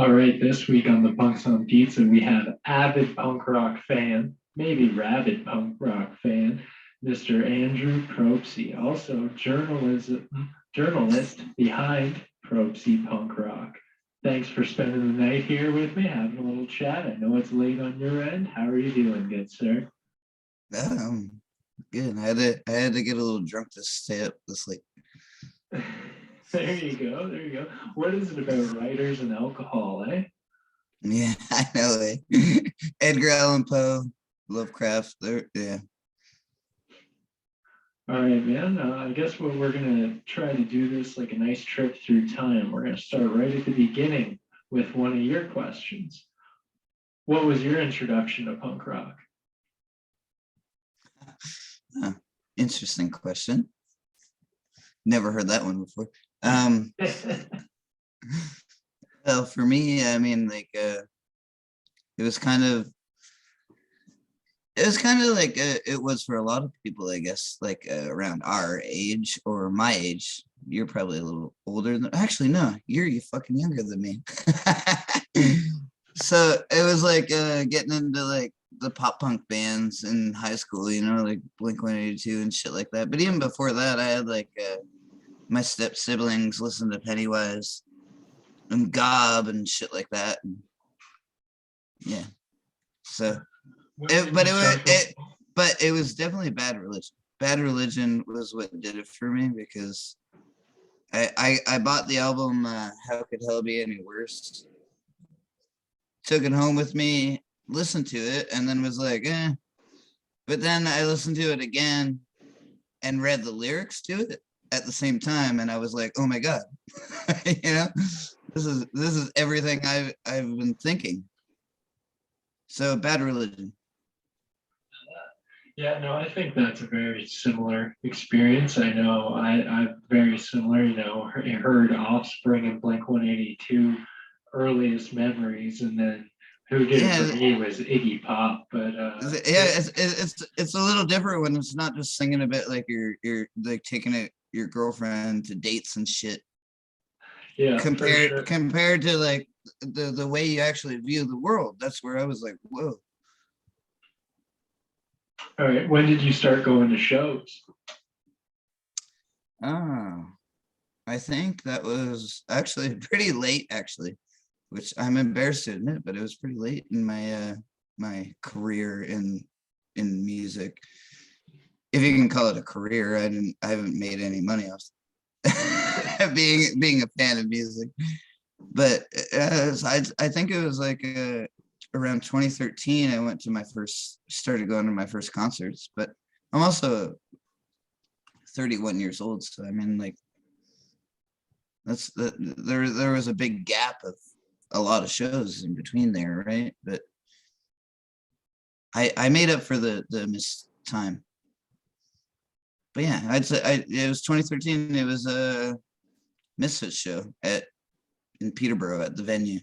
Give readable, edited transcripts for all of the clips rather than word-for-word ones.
All right, this week on the Punks on Pizza, we have avid punk rock fan, maybe rabid punk rock fan, Mr. Andrew Probsty, also journalist behind Probsty Punk Rock. Thanks for spending the night here with me, having a little chat. I know it's late on your end. How are you doing, good sir? Good. I had to get a little drunk to stay up this late. There you go. There you go. What is it about writers and alcohol, eh? Yeah, I know. Edgar Allan Poe, Lovecraft. Yeah. All right, man. I guess what we're gonna try to do this like a nice trip through time. We're gonna start right at the beginning with one of your questions. What was your introduction to punk rock? Huh. Interesting question. Never heard that one before. Well, for me, I mean, it was kind of like it was for a lot of people, I guess, around our age or my age. You're probably a little older than, actually, no, you fucking younger than me. So it was like getting into like the pop punk bands in high school, like Blink 182 and shit like that. But even before that, I had my step siblings listen to Pennywise and Gob and shit like that. And yeah. So it was definitely Bad Religion. Bad Religion was what did it for me, because I bought the album How Could Hell Be Any Worse, took it home with me, listened to it, and then was like, eh. But then I listened to it again and read the lyrics to it at the same time, and I was like, oh my God, this is everything I've been thinking. So Bad Religion. Yeah, no, I think that's a very similar experience. I know I'm very similar, heard Offspring and Blink 182 earliest memories, and then who did it for me was Iggy Pop. But it's a little different when it's not just singing a bit like you're like taking your girlfriend to dates and shit. Yeah, compared to like the way you actually view the world. That's where I was like, whoa. All right. When did you start going to shows? Oh, I think that was actually pretty late, actually, which I'm embarrassed to admit, but it was pretty late in my my career in music. If you can call it a career, I haven't made any money off being a fan of music. But I think it was like around 2013, I started going to my first concerts. But I'm also 31 years old, so I mean, like, there was a big gap of a lot of shows in between there, right? But I made up for the missed time. But yeah, I'd say it was 2013. It was a Misfits show in Peterborough at the venue.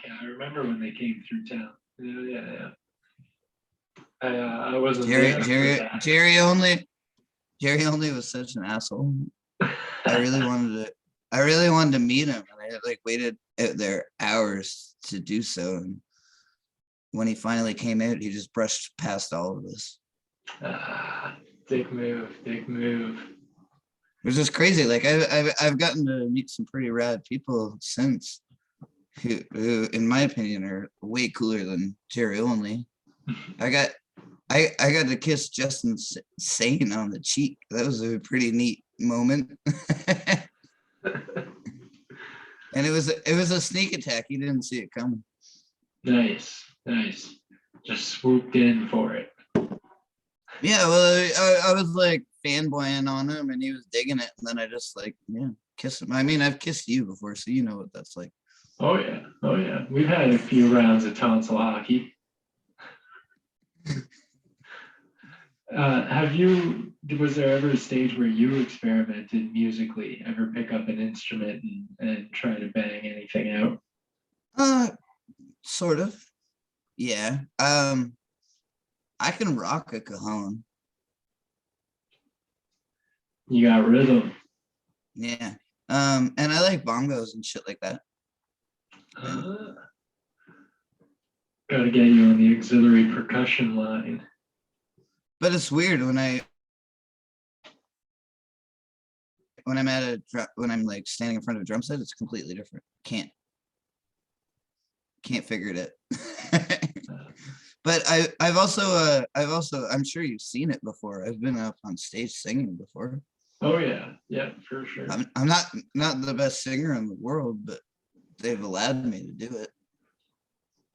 Yeah, I remember when they came through town. Yeah. I wasn't Jerry only was such an asshole. I really wanted to meet him, and I had waited out there hours to do so. And when he finally came out, he just brushed past all of us. Dick move. It was just crazy. Like I've gotten to meet some pretty rad people since, who in my opinion are way cooler than Jerry only. I got to kiss Justin Sane on the cheek. That was a pretty neat moment. And it was a sneak attack. He didn't see it coming. Nice. Just swooped in for it. Yeah, well, I was like fanboying on him, and he was digging it, and then I just kissed him. I mean, I've kissed you before, so you know what that's like. Oh yeah. We've had a few rounds of tonsil hockey. Was there ever a stage where you experimented musically, ever pick up an instrument and try to bang anything out? Sort of. Yeah. I can rock a cajon. You got rhythm. Yeah. And I like bongos and shit like that. And, Gotta get you on the auxiliary percussion line. but it's weird when I'm when I'm like standing in front of a drum set, it's completely different. Can't figure it out. But I've also I'm sure you've seen it before. I've been up on stage singing before. Oh yeah, yeah, for sure. I'm not the best singer in the world, but they've allowed me to do it.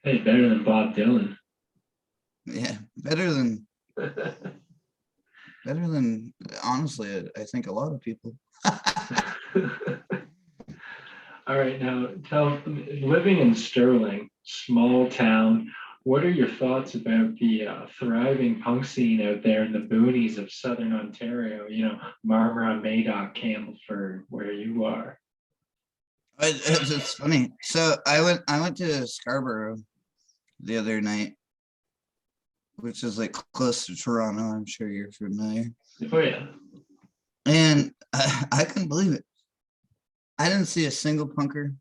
Hey, better than Bob Dylan. Yeah, better than honestly, I think a lot of people. All right, now living in Sterling, small town, what are your thoughts about the thriving punk scene out there in the boonies of Southern Ontario? Marmora, Madoc, Campbellford, where you are. It's funny. So I went to Scarborough the other night, which is like close to Toronto. I'm sure you're familiar. Oh yeah. And I couldn't believe it. I didn't see a single punker,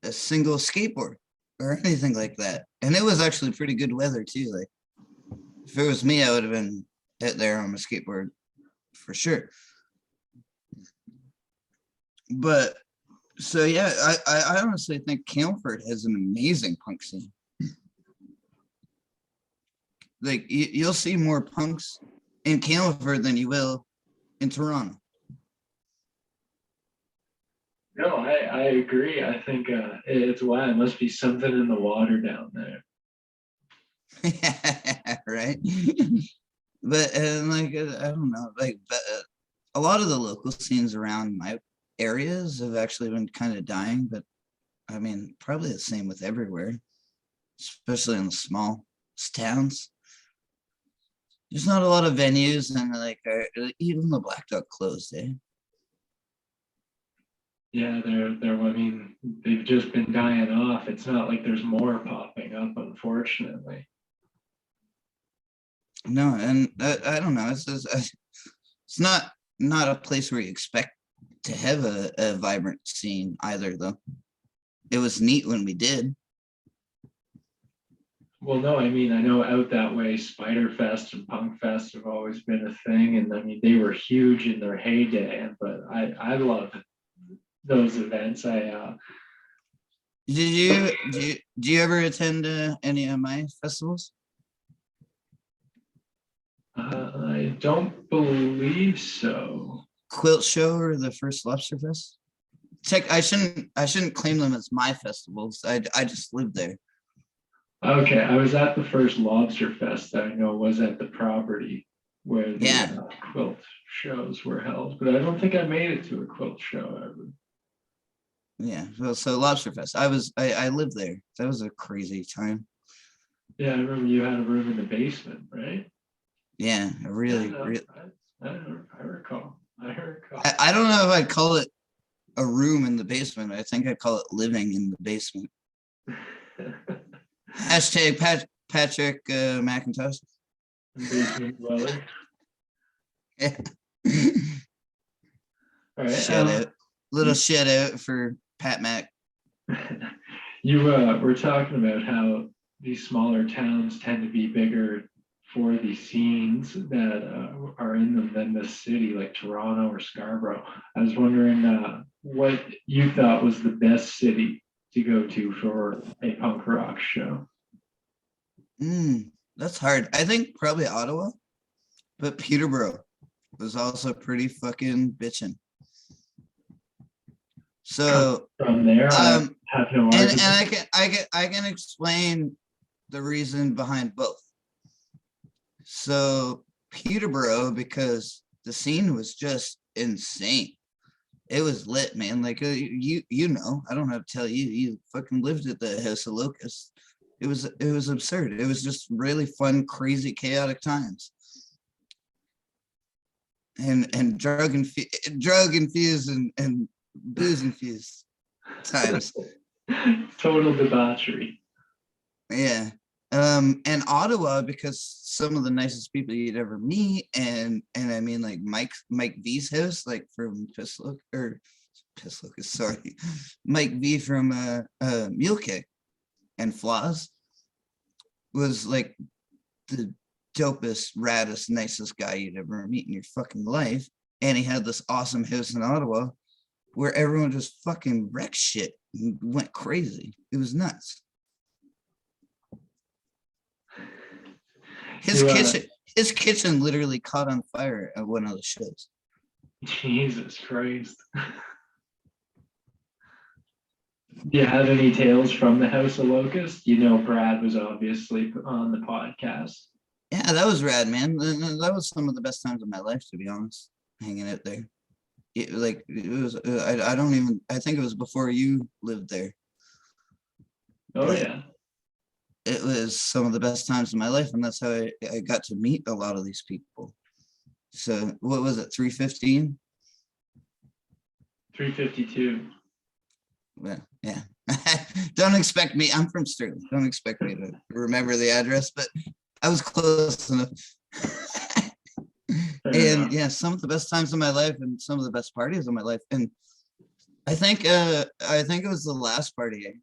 a single skateboard, or anything like that. And it was actually pretty good weather too. Like if it was me, I would have been out there on my skateboard for sure. But so yeah, I honestly think Campbellford has an amazing punk scene. Like you'll see more punks in Campbellford than you will in Toronto. No, I agree. I think it's why it must be something in the water down there. Right. But like I don't know, like a lot of the local scenes around my areas have actually been kind of dying, but I mean probably the same with everywhere, especially in the small towns. There's not a lot of venues, and like even the Black Duck closed, eh? Yeah, I mean, they've just been dying off. It's not like there's more popping up, unfortunately. No, and I don't know. It's not a place where you expect to have a vibrant scene either, though. It was neat when we did. Well, no, I mean, I know out that way, Spider Fest and Punk Fest have always been a thing, and I mean, they were huge in their heyday. But I love those events. Do you ever attend any of my festivals? I don't believe so. Quilt Show or the first Lobster Fest? I shouldn't claim them as my festivals. I just lived there. Okay, I was at the first Lobster Fest that I know was at the property where the quilt shows were held, but I don't think I made it to a quilt show ever. Yeah, well, so Lobster Fest. I lived there. That was a crazy time. Yeah, I remember you had a room in the basement, right? Yeah, I recall. I don't know if I'd call it a room in the basement. I think I'd call it living in the basement. Hashtag Patrick McIntosh. Basement dweller. Yeah. All right. Shout out. Little shout out for Pat Mac. You were talking about how these smaller towns tend to be bigger for the scenes that are in them than the city, like Toronto or Scarborough. I was wondering what you thought was the best city to go to for a punk rock show. That's hard. I think probably Ottawa, but Peterborough was also pretty fucking bitching. So from there, I have no argument. And I can explain the reason behind both. So Peterborough, because the scene was just insane. It was lit, man. Like you know, I don't have to tell you. You fucking lived at the House of Locusts. It was absurd. It was just really fun, crazy, chaotic times. And drug infused and booze infused times. Total debauchery. Yeah. And Ottawa, because some of the nicest people you'd ever meet, and I mean like Mike V's house, like from Piss Locust, sorry. Mike V from Mule Kick and Flaws was like the dopest, raddest, nicest guy you'd ever meet in your fucking life. And he had this awesome house in Ottawa where everyone just fucking wrecked shit and went crazy. It was nuts. His kitchen literally caught on fire at one of the shows. Jesus Christ. Do you have any tales from the House of Locusts? You know, Brad was obviously on the podcast. Yeah, that was rad, man. That was some of the best times of my life, to be honest, hanging out there. I think it was before you lived there. Oh, But yeah. it was some of the best times of my life, and that's how I got to meet a lot of these people. So what was it, 315? 352. Well, yeah. Don't expect me. I'm from Sterling. Don't expect me to remember the address, but I was close enough. And yeah, some of the best times of my life and some of the best parties of my life. And I think it was the last party.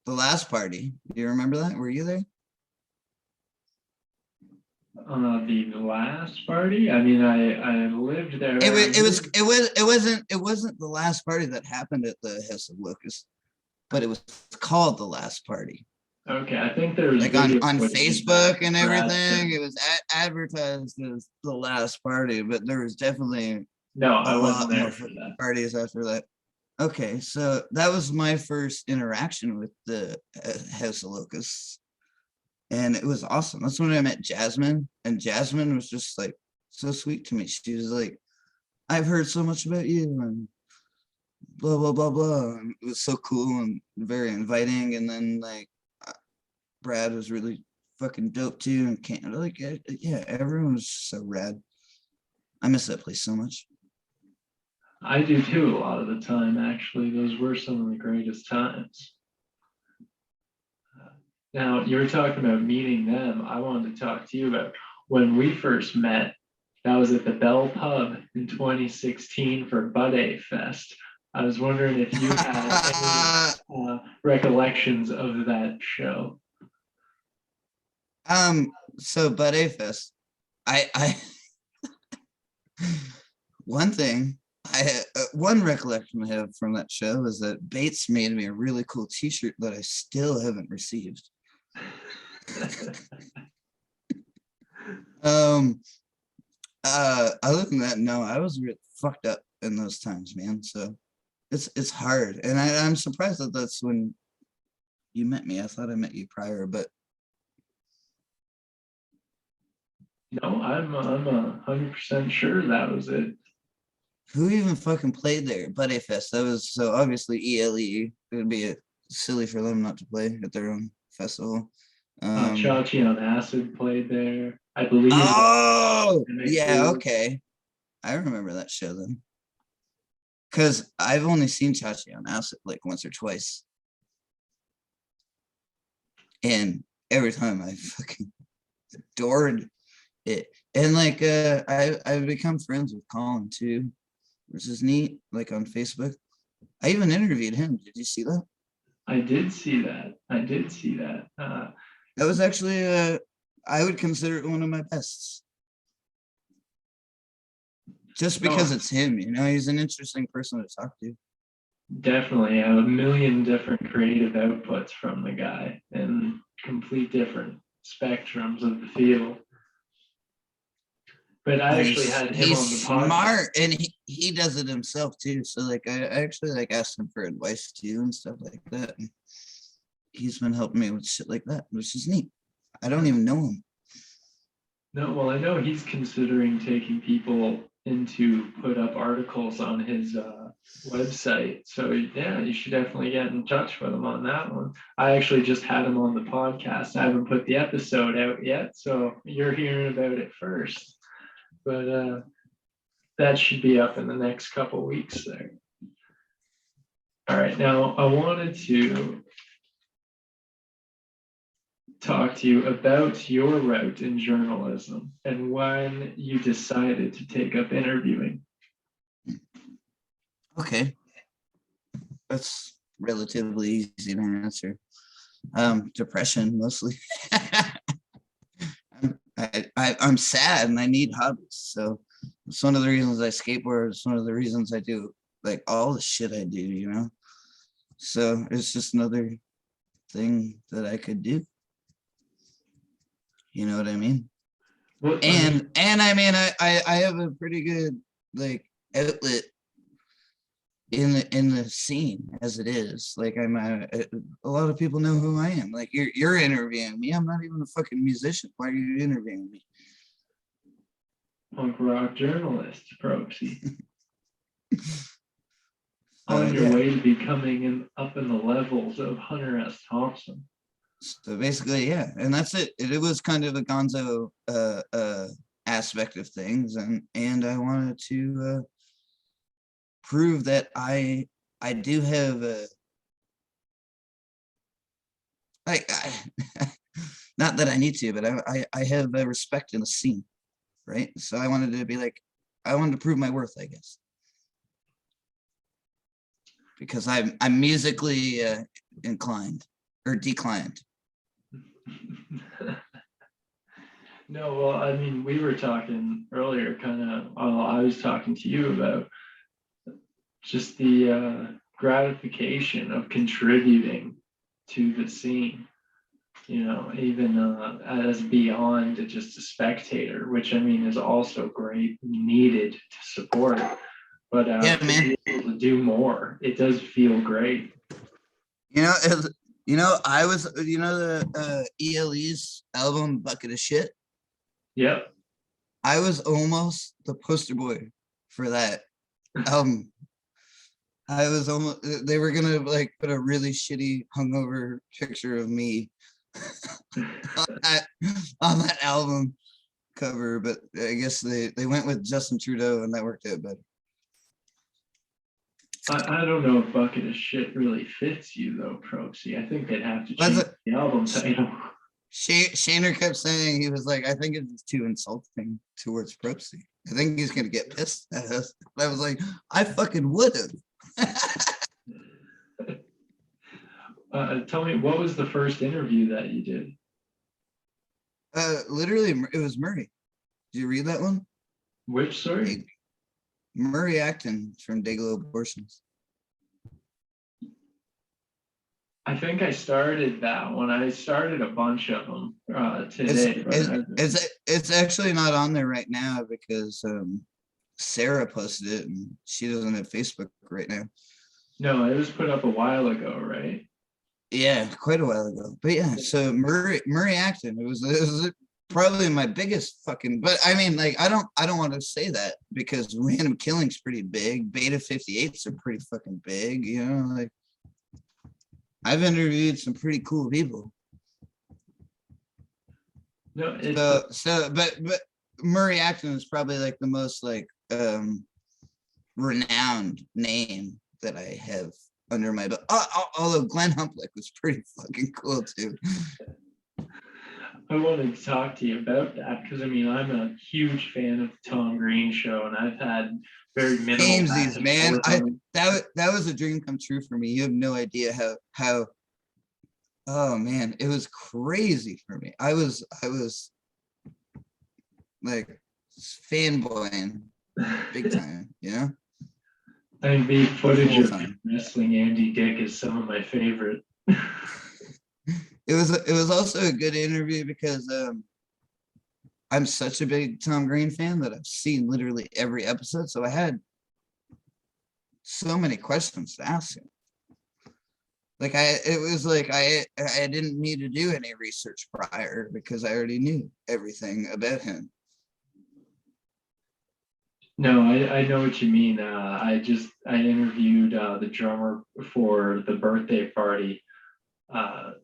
The last party. Do you remember that? Were you there? The last party? I mean, I lived there. It wasn't the last party that happened at the House of Locusts, but it was called the last party. Okay, I think there was like on Facebook and everything. It was advertised as the last party, but there was definitely I wasn't there for that. Parties after that. Okay, so that was my first interaction with the House of Locusts, and it was awesome. That's when I met Jasmine, and Jasmine was just like so sweet to me. She was like, "I've heard so much about you," and blah blah blah blah. And it was so cool and very inviting. And then like Brad was really fucking dope too, and yeah, everyone was so rad. I miss that place so much. I do too. A lot of the time, actually, those were some of the greatest times. Now, you were talking about meeting them. I wanted to talk to you about when we first met. That was at the Bell Pub in 2016 for Bud Fest. I was wondering if you had any recollections of that show. So Bud Fest, I one recollection I have from that show is that Bates made me a really cool t-shirt that I still haven't received. Other than that, no, I was really fucked up in those times, man. So it's hard, and I'm surprised that that's when you met me. I thought I met you prior, but no, I'm 100% sure that was it. Who even fucking played there? Buddy Fest. That was so obviously ELE. It would be silly for them not to play at their own festival. Chachi on Acid played there, I believe. Oh, yeah, okay. I remember that show then. Because I've only seen Chachi on Acid like once or twice. And every time I fucking adored it. And like I've become friends with Colin too, which is neat, like on Facebook. I even interviewed him. Did you see that? I did see that. That was actually I would consider it one of my bests. Just because it's him, you know, he's an interesting person to talk to. Definitely a million different creative outputs from the guy and complete different spectrums of the field. But I actually had him on the podcast. He's smart, and he does it himself too. So like I actually like asked him for advice too and stuff like that. And he's been helping me with shit like that, which is neat. I don't even know him. No, well, I know he's considering taking people in to put up articles on his website. So yeah, you should definitely get in touch with him on that one. I actually just had him on the podcast. I haven't put the episode out yet, so you're hearing about it first. But that should be up in the next couple of weeks there. All right, now I wanted to talk to you about your route in journalism and when you decided to take up interviewing. Okay, that's relatively easy to answer. Depression mostly. I'm sad and I need hobbies. So it's one of the reasons I skateboard. It's one of the reasons I do like all the shit I do, you know? So it's just another thing that I could do. You know what I mean? What I mean, And I mean I have a pretty good like outlet in the scene as it is. Like I'm a lot of people know who I am. Like you're interviewing me. I'm not even a fucking musician. Why are you interviewing me? punk rock journalist, Probsty, So on your yeah. way to becoming up in the levels of Hunter S. Thompson. So basically, yeah, and that's it. It was kind of a gonzo aspect of things, and I wanted to prove that I do have a I not that I need to, but I have a respect in the scene, right? So I wanted to be like, I wanted to prove my worth, I guess, because I'm musically inclined or declined. No, well, I mean, we were talking earlier, kind of, I was talking to you about just the gratification of contributing to the scene, you know, even as beyond just a spectator, which I mean is also great, needed to support, but Yeah, to man. be able to do more, it does feel great. You know, I was, the ELE's album Bucket of Shit. Yep. I was almost the poster boy for that album. I was almost, they were gonna like put a really shitty hungover picture of me on that, on that album cover, but I guess they went with Justin Trudeau and that worked out better. I don't know if Bucket of Shit really fits you though, Proxy. I think they'd have to But change the album title. Shaner kept saying, he was like, I think it's too insulting towards Probsty. I think he's gonna get pissed at us. I was like, I fucking would have. Tell me, what was the first interview that you did? Literally, it was Murray. Did you read that one? Which, sorry? Murray Acton from Dayglow Abortions. I think I started that one. I started a bunch of them today. It's actually not on there right now because Sarah posted it and she doesn't have Facebook right now. No, it was put up a while ago, right? Yeah, quite a while ago. But yeah, so Murray Acton, it was probably my biggest fucking, but I mean, like, I don't want to say that because Random Killing's pretty big. Beta 58s are pretty fucking big, you know, like I've interviewed some pretty cool people. No, it's But Murray Acton is probably like the most like renowned name that I have under my belt. Although Glenn Humplick was pretty fucking cool too. I wanted to talk to you about that because I mean I'm a huge fan of the Tom Green show, and I've had very minimal back Samesies, and man. forth. That was a dream come true for me. You have no idea how oh man, it was crazy for me. I was like fanboying big time, you know? I mean, the The footage whole of time. wrestling Andy Dick is some of my favorite. It was also a good interview because I'm such a big Tom Green fan that I've seen literally every episode. So I had so many questions to ask him. Like it was like I didn't need to do any research prior because I already knew everything about him. No, I know what you mean. I interviewed the drummer for the birthday party a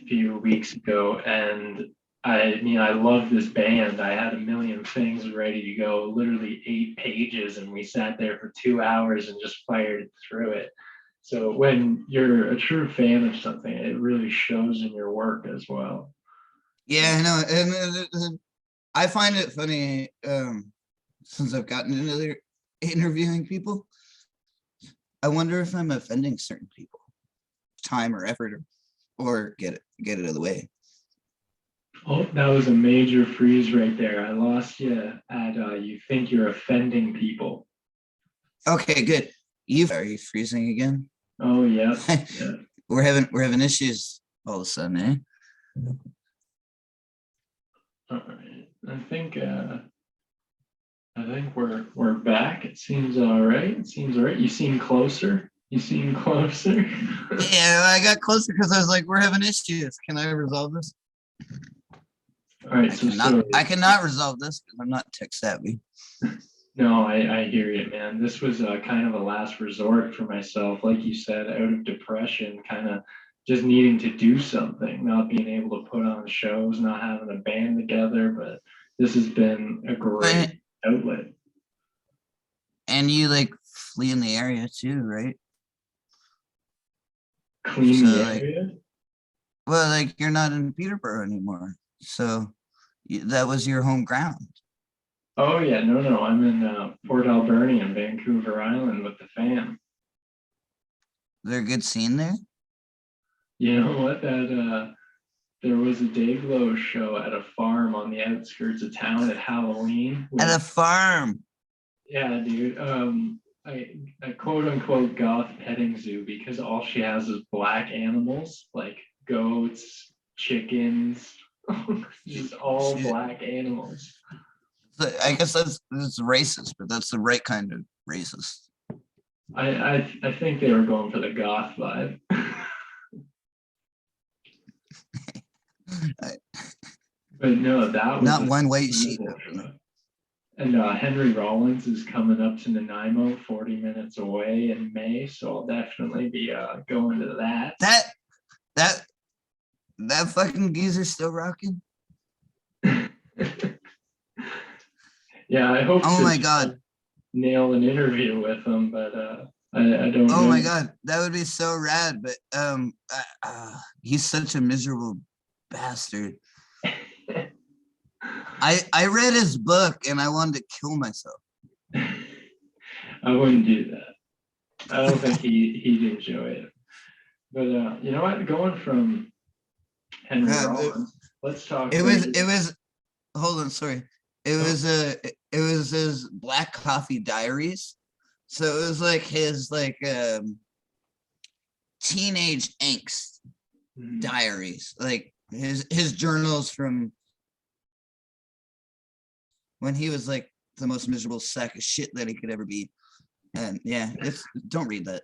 few weeks ago, and I mean I love this band. I had a million things ready to go, literally 8 pages, and we sat there for 2 hours and just fired through it. So when you're a true fan of something, it really shows in your work as well. Yeah, I know, and I find it funny since I've gotten into interviewing people. I wonder if I'm offending certain people, time or effort, or get it out of the way. Oh, that was a major freeze right there. I lost you at you think you're offending people. Okay, good. Are you freezing again? Oh, yeah. Yeah. we're having issues all of a sudden, eh? All right. I think we're back. It seems all right. It seems all right. You seem closer. You seem closer. Yeah, I got closer because I was like, we're having issues. Can I resolve this? All right. I cannot resolve this because I'm not tech savvy. No, I hear you, man. This was kind of a last resort for myself, like you said, out of depression, kind of just needing to do something, not being able to put on shows, not having a band together. But this has been a great outlet. And you like flee in the area too, right? Clean the area? Well, like you're not in Peterborough anymore. So that was your home ground. Oh, yeah. No. I'm in Port Alberni and Vancouver Island with the fam. There a good scene there? You know what? There was a Dayglow show at a farm on the outskirts of town at Halloween. At a farm. Yeah, dude. A quote unquote goth petting zoo because all she has is black animals like goats, chickens, just all black animals. I guess that's racist, but that's the right kind of racist. I think they were going for the goth vibe. But no, that was not one white sheep. And Henry Rollins is coming up to Nanaimo, 40 minutes away in May, so I'll definitely be going to that. That fucking geezer's still rocking. Yeah, I hope. Oh my god! Nail an interview with him, but I don't. Oh my god, that would be so rad! But he's such a miserable bastard. I read his book and I wanted to kill myself. I wouldn't do that. I don't think he'd enjoy it. But you know what? Going from Henry Rollins, let's talk. It was. Hold on, sorry. It was his Black Coffee Diaries. So it was like his teenage angst diaries, like his journals from when he was like the most miserable sack of shit that he could ever be. And yeah, don't read that.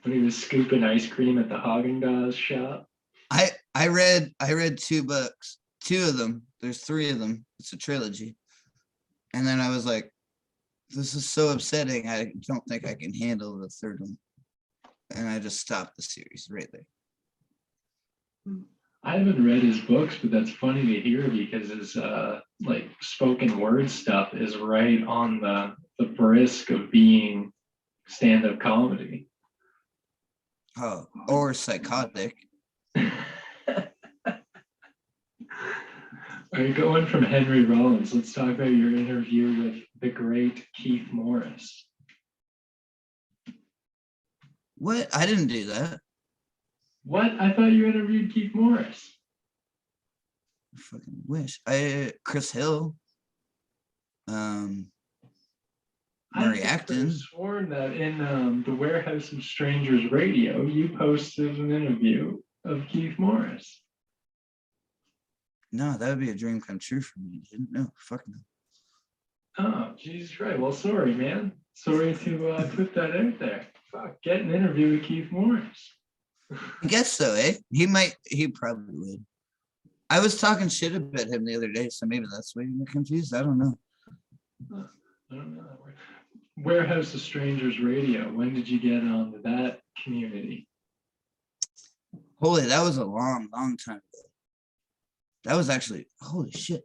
When he was scooping ice cream at the Haagen-Dazs shop. I read 2 books, 2 of them. There's 3 of them. It's a trilogy. And then I was like, this is so upsetting. I don't think I can handle the 3rd one. And I just stopped the series right there. I haven't read his books, but that's funny to hear because his like spoken word stuff is right on the brisk of being stand-up comedy. Oh, or psychotic. All right, going from Henry Rollins, let's talk about your interview with the great Keith Morris. What? I didn't do that. What? I thought you interviewed Keith Morris. I fucking wish. Chris Hill. Murray Acton. I sworn that in the Warehouse of Strangers radio, you posted an interview of Keith Morris. No, that would be a dream come true for me. Didn't know. Fuck no. Oh, Jesus Christ. Well, sorry, man. Sorry to put that out there. Fuck, get an interview with Keith Morris. I guess so, eh? He probably would. I was talking shit about him the other day, so maybe that's why you're confused. I don't know. I don't know. Warehouse of Strangers radio. When did you get onto that community? Holy, that was a long time ago. That was actually, holy shit.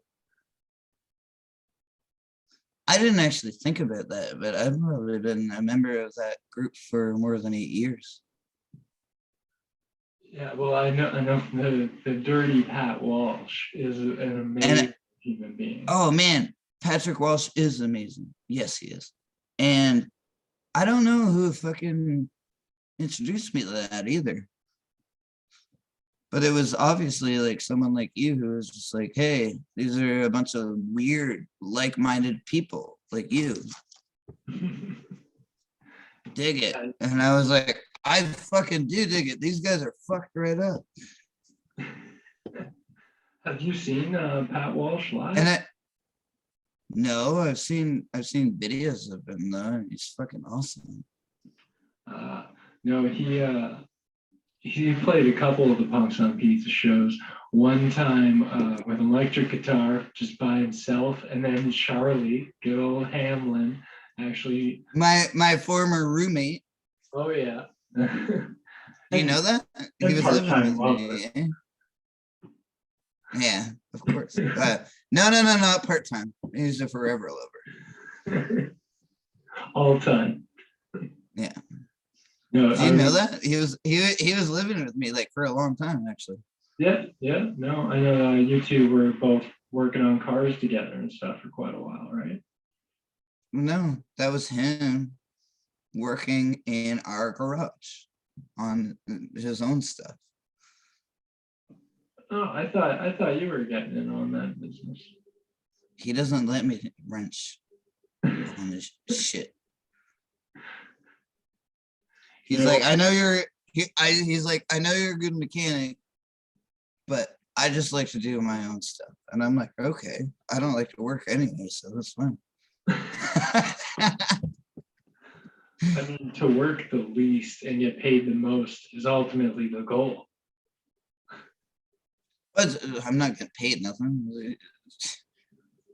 I didn't actually think about that, but I've probably been a member of that group for more than 8 years. Yeah, well, I know the dirty Pat Walsh is an amazing human being. Oh man, Patrick Walsh is amazing. Yes, he is. And I don't know who fucking introduced me to that either. But it was obviously like someone like you who was just like, hey, these are a bunch of weird, like-minded people like you. Dig it. And I was like, I fucking do dig it. These guys are fucked right up. Have you seen Pat Walsh live? And no, I've seen videos of him though. He's fucking awesome. No, he played a couple of the Punks on Pizza shows. One time with electric guitar, just by himself, and then Charlie, good old Hamlin, actually. My former roommate. Oh yeah. Do you know that? He was living with me. Eh? Yeah, of course. No, not part-time. He's a forever lover. All time. Yeah. No, do you know that? He was living with me like for a long time, actually. Yeah. No, I know you two were both working on cars together and stuff for quite a while, right? No, that was him working in our garage on his own stuff. Oh, I thought you were getting in on that business. He doesn't let me wrench on his shit. He's like, I know you're. He's like, I know you're a good mechanic, but I just like to do my own stuff. And I'm like, okay, I don't like to work anyway, so that's fine. I mean, to work the least and get paid the most is ultimately the goal. But I'm not getting paid nothing.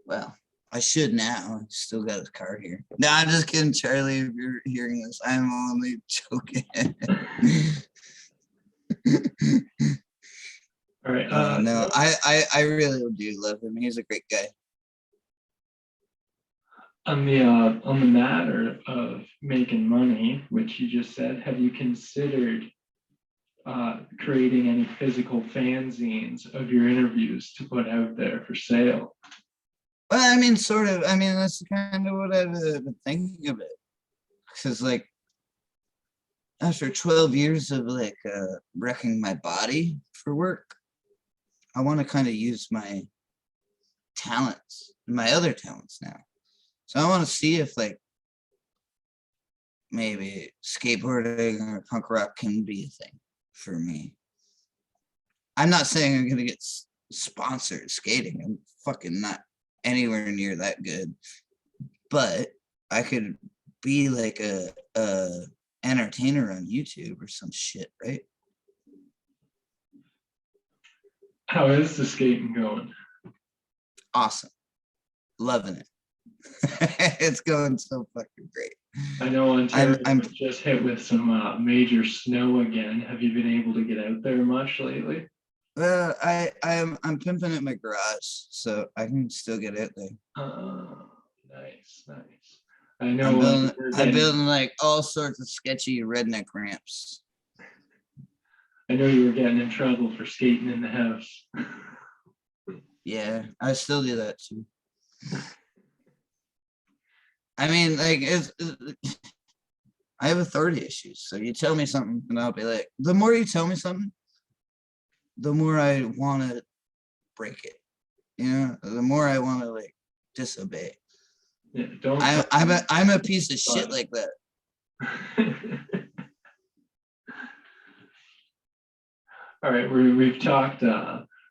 Well, I should now. I still got his car here. No, I'm just kidding, Charlie. If you're hearing this, I'm only joking. All right. No, I really do love him. He's a great guy. On the matter of making money, which you just said, have you considered creating any physical fanzines of your interviews to put out there for sale? Well, I mean, sort of. I mean, that's kind of what I've been thinking of it. Because, like, after 12 years of like wrecking my body for work, I want to kind of use my talents, my other talents now. So I want to see if like maybe skateboarding or punk rock can be a thing for me. I'm not saying I'm gonna get sponsored skating. I'm fucking not anywhere near that good. But I could be like a entertainer on YouTube or some shit, right? How is the skating going? Awesome. Loving it. It's going so fucking great. I know Ontario I'm just hit with some major snow again. Have you been able to get out there much lately? Well, I'm pimping at my garage, so I can still get out there. Oh, nice. I know I'm building like all sorts of sketchy redneck ramps. I know you were getting in trouble for skating in the house. Yeah, I still do that too. I mean, like, I have authority issues. So you tell me something, and I'll be like, the more you tell me something, the more I want to break it. You know, the more I want to like disobey. Yeah, I'm a piece of shit like that. All right, we've talked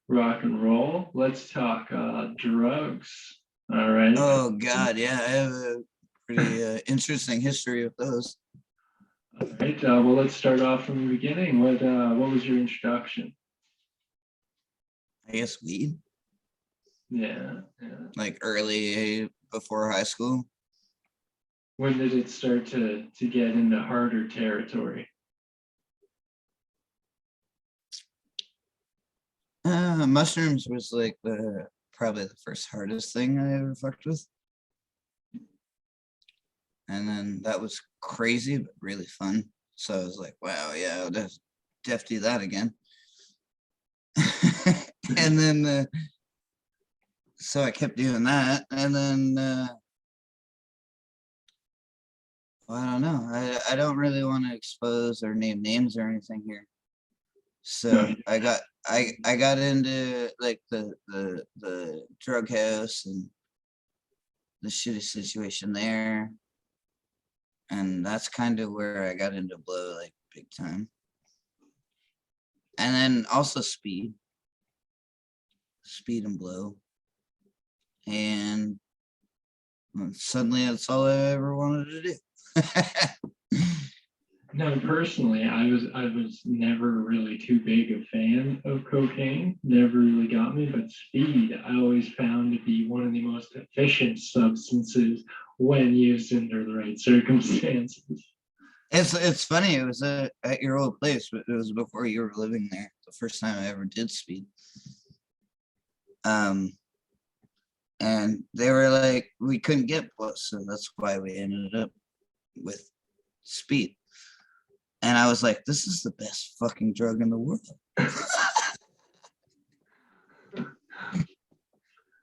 rock and roll. Let's talk drugs. All right. Oh God, yeah, I have a pretty interesting history of those. All right. Well, let's start off from the beginning. What was your introduction? I guess weed. Yeah. Like early before high school. When did it start to get into harder territory? Mushrooms was like probably the first hardest thing I ever fucked with. And then that was crazy, but really fun. So I was like, wow, yeah, I'll def do that again. And then, so I kept doing that. And then, I don't know. I don't really want to expose or name names or anything here. So I got into like the drug house and the shitty situation there. And that's kind of where I got into blow like big time. And then also speed and blow. And suddenly that's all I ever wanted to do. No, personally, I was never really too big a fan of cocaine. Never really got me, but speed I always found to be one of the most efficient substances when used under the right circumstances. It's funny. It was at your old place, but it was before you were living there. The first time I ever did speed. And they were like, we couldn't get plus, so that's why we ended up with speed. And I was like, this is the best fucking drug in the world.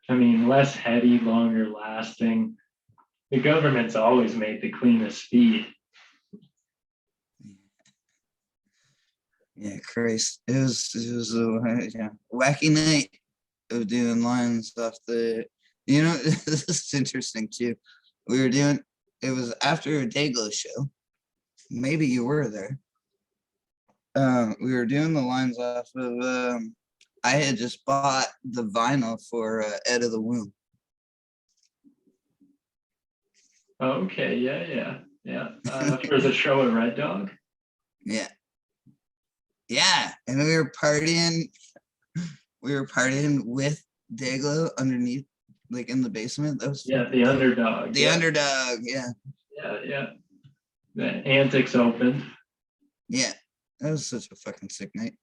I mean, less heady, longer lasting. The government's always made the cleanest speed. Yeah, Christ. It was a wacky night of doing lines off the, this is interesting too. It was after a Dayglow show. Maybe you were there. We were doing the lines off of, I had just bought the vinyl for Ed of the Womb. Okay, yeah. For the show at Red Dog? Yeah. Yeah. And we were partying with Dayglow underneath, like in the basement. That was the Underdog. The Underdog, yeah. Yeah. The Antics opened. Yeah. That was such a fucking sick night.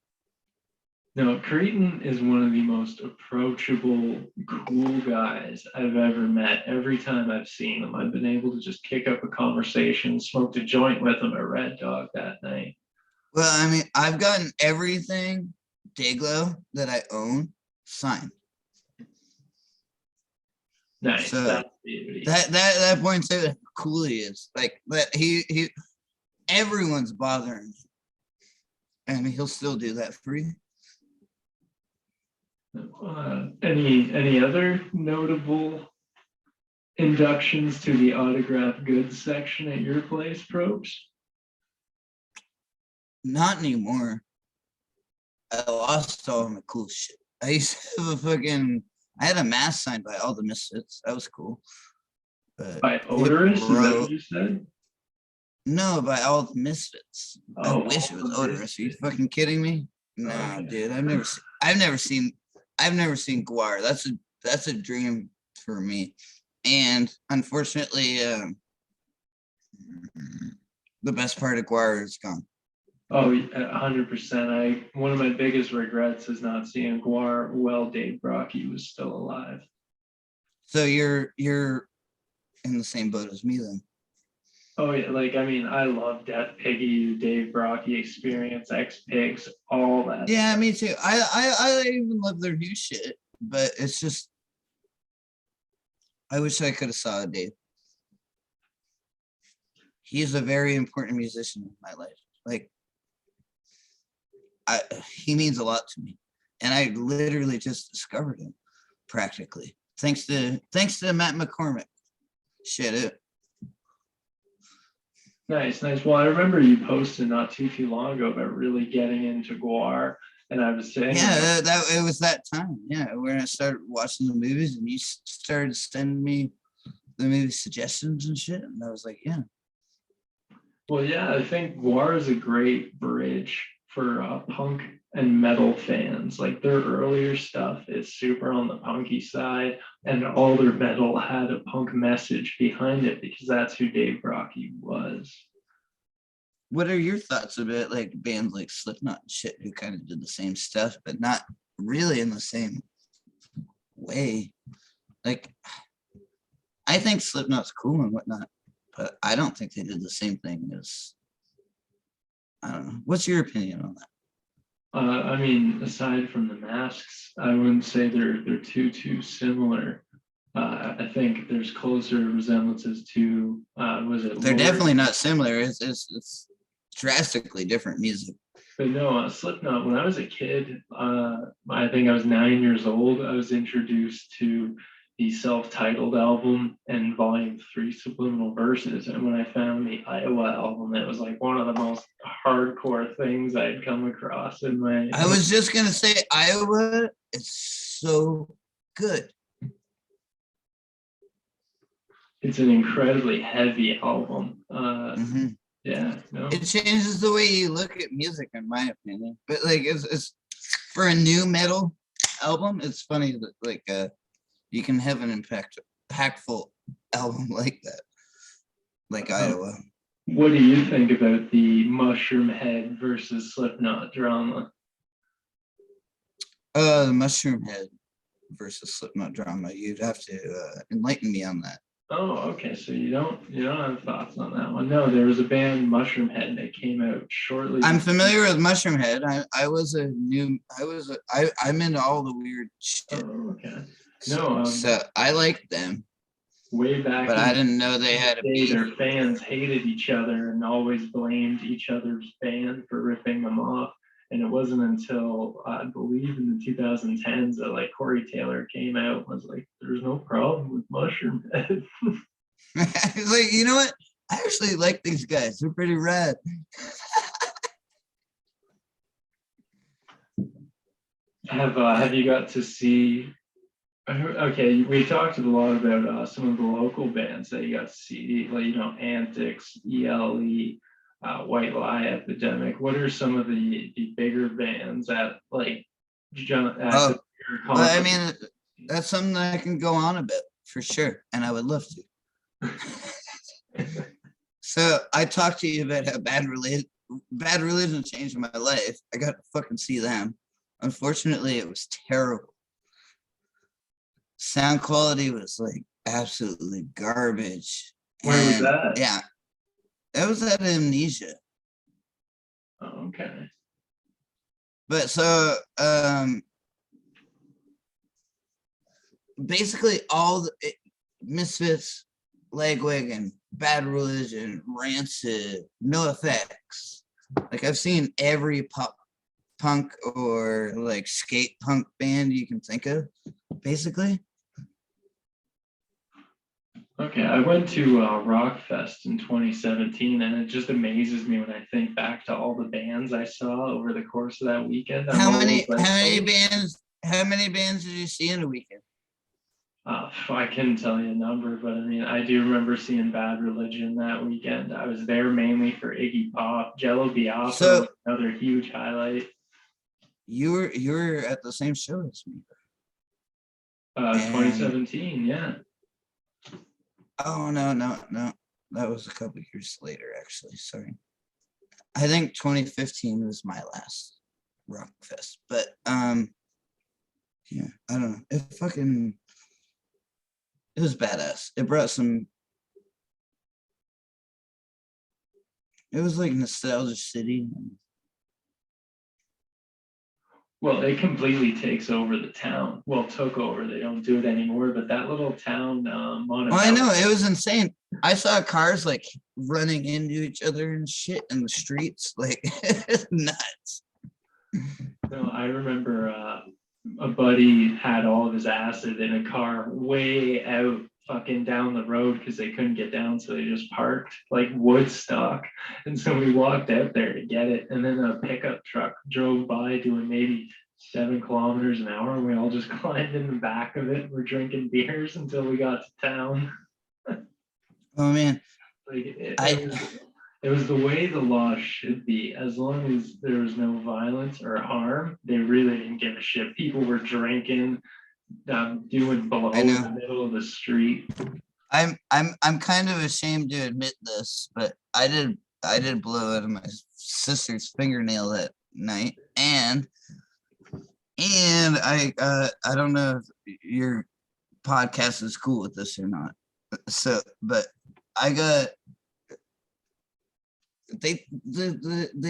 No, Cretan is one of the most approachable, cool guys I've ever met. Every time I've seen him, I've been able to just kick up a conversation, smoked a joint with him at Red Dog that night. Well, I mean, I've gotten everything Dayglow that I own signed. Nice. So That's beauty. that points out how cool he is. Like that he everyone's bothering him. And he'll still do that for you. Any other notable inductions to the autograph goods section at your place, Probst? Not anymore. I lost all my cool shit. I used to have I had a mask signed by all the Misfits. That was cool. But by Odorous, is that what you said? No, by all the Misfits. I wish it was Odorous. Are you fucking kidding me? No, okay. Dude. I've never seen Guar. That's a dream for me. And unfortunately, the best part of Guar is gone. Oh, 100%. One of my biggest regrets is not seeing Guar while Dave Brocky was still alive. So you're in the same boat as me then. Oh yeah, I love Death Piggy, Dave Brocky Experience, X-Pigs, all that. Yeah, me too. I even love their new shit, but it's just I wish I could have saw Dave. He's a very important musician in my life. Like he means a lot to me. And I literally just discovered him practically. Thanks to Matt McCormick. Shit. Nice. Well, I remember you posted not too long ago about really getting into Guar, and I was saying, yeah, it was that time. Yeah, when I started watching the movies, and you started sending me the movie suggestions and shit, and I was like, yeah. Well, yeah, I think Guar is a great bridge for punk and metal fans. Like their earlier stuff is super on the punky side, and all their metal had a punk message behind it because that's who Dave Brocky was. What are your thoughts about like bands like Slipknot and shit who kind of did the same stuff, but not really in the same way? Like, I think Slipknot's cool and whatnot, but I don't think they did the same thing as, I don't know. What's your opinion on that? Aside from the masks, I wouldn't say they're too similar. I think there's closer resemblances to was it They're Lord? definitely not similar. It's drastically different music. But no, Slipknot. When I was a kid, I think I was 9 years old. I was introduced to the self-titled album and Volume 3, Subliminal Verses. And when I found the Iowa album, it was like one of the most hardcore things I'd come across in my. I was just gonna say Iowa is so good. It's an incredibly heavy album. Mm-hmm. Yeah, no. It changes the way you look at music, in my opinion. But like, it's for a new metal album. It's funny that like you can have an impactful album like that, like Iowa. What do you think about the Mushroom Head versus Slipknot drama? The Mushroom Head versus Slipknot drama. You'd have to enlighten me on that. Oh, okay. So you don't have thoughts on that one? No, there was a band Mushroom Head that came out shortly. I'm familiar with Mushroom Head. I'm into all the weird shit. Oh, okay. No, so I liked them way back, but I didn't know they had a beef. Their fans hated each other and always blamed each other's band for ripping them off. And it wasn't until I believe in the 2010s that like Corey Taylor came out and was like, "There's no problem with Mushroom Head." He's like, you know what? I actually like these guys. They're pretty rad. Have you got to see? Okay, we talked a lot about some of the local bands that you got to see, like Antics, ELE, White Lie Epidemic. What are some of the bigger bands at like Well, I mean, that's something that I can go on about for sure, and I would love to. So I talked to you about how Bad Religion changed my life. I got to fucking see them. Unfortunately, it was terrible. Sound quality was like absolutely garbage. Where was that? Yeah, that was at Amnesia. Oh, okay. But so basically all the Misfits, Lagwagon, Bad Religion, Rancid, No Effects. Like I've seen every pop punk or like skate punk band you can think of, basically. Okay, I went to Rockfest in 2017, and it just amazes me when I think back to all the bands I saw over the course of that weekend. How many bands did you see in a weekend? I couldn't tell you a number, but I mean, I do remember seeing Bad Religion that weekend. I was there mainly for Iggy Pop. Jello Biafra was another huge highlight. You were at the same show as me. 2017, yeah. Oh no. That was a couple years later, actually. Sorry. I think 2015 was my last Rockfest. But yeah, I don't know. It was badass. It brought some. It was like nostalgia city. Well, it completely takes over the town. Well, took over. They don't do it anymore. But that little town, Montebello. I know, it was insane. I saw cars like running into each other and shit in the streets. Like, it's nuts. No, I remember a buddy had all of his acid in a car way out fucking down the road because they couldn't get down, so they just parked like Woodstock. And so we walked out there to get it, and then a pickup truck drove by doing maybe 7 kilometers an hour, and we all just climbed in the back of it. We're drinking beers until we got to town. Oh man, like it was the way the law should be. As long as there was no violence or harm, they really didn't give a shit. People were drinking, doing blow in the middle of the street. I'm kind of ashamed to admit this, but I did blow out of my sister's fingernail that night, and I don't know if your podcast is cool with this or not. So, but I got they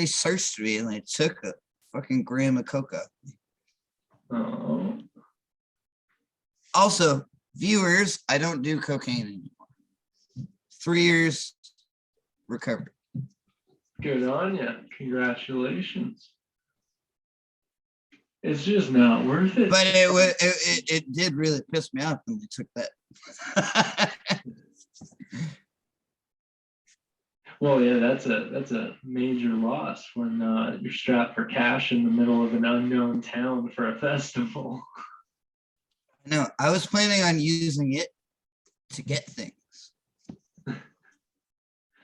searched me and they took a fucking gram of coca. Oh. Also, Viewers, I don't do cocaine anymore. 3 years recovered. Good on you. Congratulations. It's just not worth it. But it did really piss me off when they took that. Well, yeah, that's a major loss when you're strapped for cash in the middle of an unknown town for a festival. No, I was planning on using it to get things.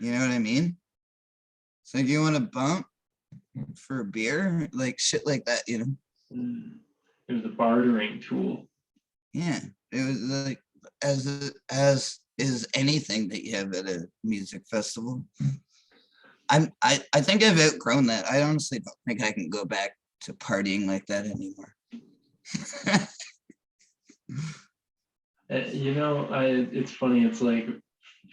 You know what I mean? So do you want to bump for a beer? Like shit like that, you know? It was a bartering tool. Yeah. It was like as is anything that you have at a music festival. I think I've outgrown that. I honestly don't think I can go back to partying like that anymore. It's funny. It's like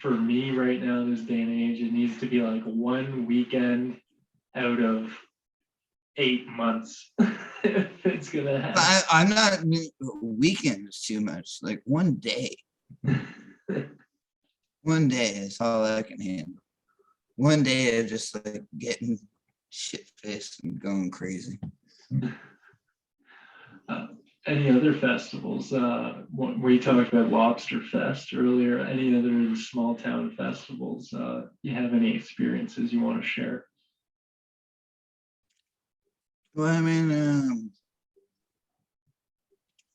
for me right now, this day and age, it needs to be like one weekend out of 8 months if it's gonna happen. I'm not weekends too much. Like one day. One day is all I can handle. One day of just like getting shit faced and going crazy. Any other festivals? We talked about Lobster Fest earlier. Any other small town festivals? You have any experiences you want to share? Well, I mean,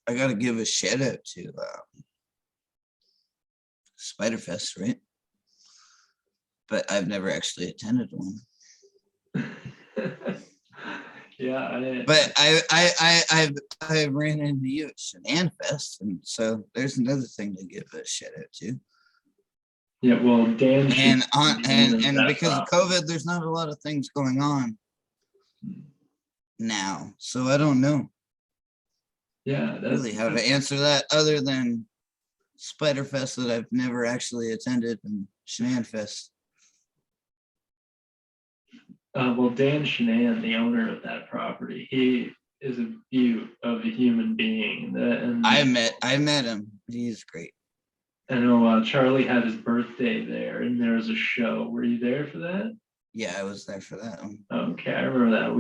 I got to give a shout out to Spiderfest, right? But I've never actually attended one. Yeah, but I ran into you at Shenan Fest, and so there's another thing to give a shout out to. Yeah, well, Dan and because of COVID, there's not a lot of things going on now, so I don't know. Yeah, really how to answer that other than Spiderfest that I've never actually attended and Shenan Fest. Well, Dan Shenan, the owner of that property, he is a beaut of a human being. And I met him. He's great. I know Charlie had his birthday there, and there was a show. Were you there for that? Yeah, I was there for that one. Okay, I remember that.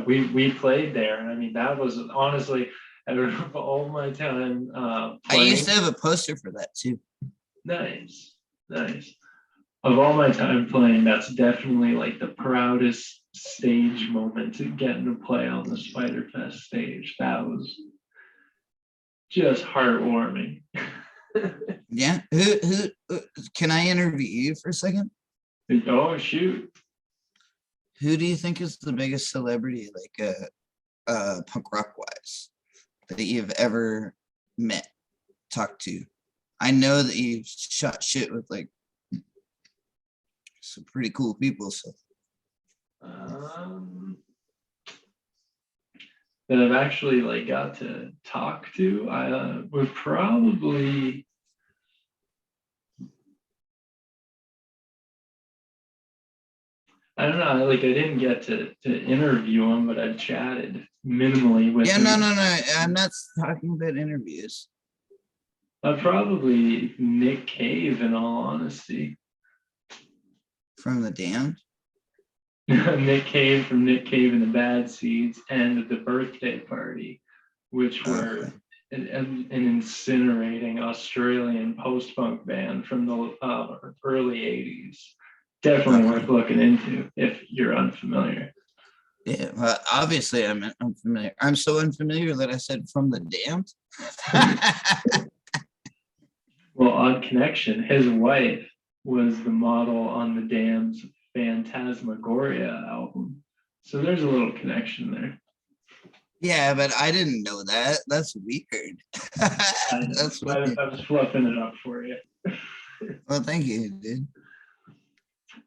We played there, and I mean that was honestly out of all my time. I used to have a poster for that too. Nice. Of all my time playing, that's definitely like the proudest stage moment to getting to play on the Spiderfest stage. That was just heartwarming. Yeah. Who can I interview you for a second? Oh shoot. Who do you think is the biggest celebrity, like punk rock wise, that you've ever met, talked to? I know that you've shot shit with like some pretty cool people. So that I've actually like got to talk to, I would probably I don't know, like I didn't get to interview him, but I've chatted minimally with him. No. I'm not talking about interviews. Probably Nick Cave, in all honesty. From the Damned? Nick Cave from Nick Cave and the Bad Seeds and the Birthday Party, which were an incinerating Australian post-punk band from the early 80s. Definitely worth looking into if you're unfamiliar. Yeah, well, obviously I'm unfamiliar. I'm so unfamiliar that I said from the Damned. Well, odd connection. His wife was the model on the Damned's Phantasmagoria album. So there's a little connection there. Yeah, but I didn't know that. That's weird. That's weird. I was fluffing it up for you. Well, thank you, dude.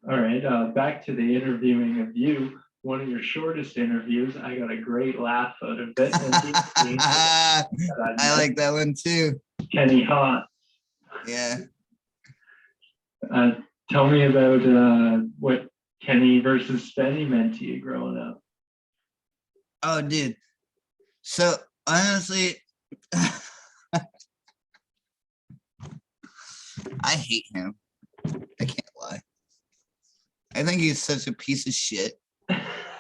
All right, back to the interviewing of you. One of your shortest interviews. I got a great laugh out of it. I like that one too. Kenny Hott. Yeah. Tell me about what Kenny versus Spenny meant to you growing up. Oh, dude. So honestly, I hate him. I can't lie. I think he's such a piece of shit.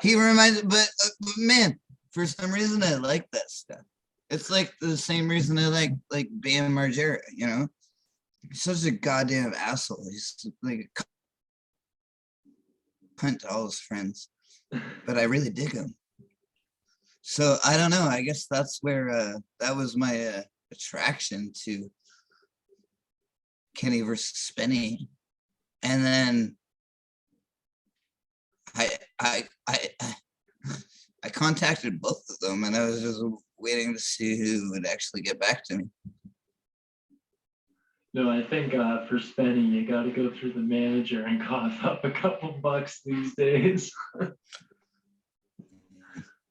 He reminds, but man, for some reason I like that stuff. It's like the same reason I like Bam Margera, you know? He's such a goddamn asshole. He's like a cunt to all his friends, but I really dig him. So I don't know. I guess that's where that was my attraction to Kenny versus Spenny, and then I contacted both of them, and I was just waiting to see who would actually get back to me. No, I think for Spenny, you got to go through the manager and cough up a couple bucks these days.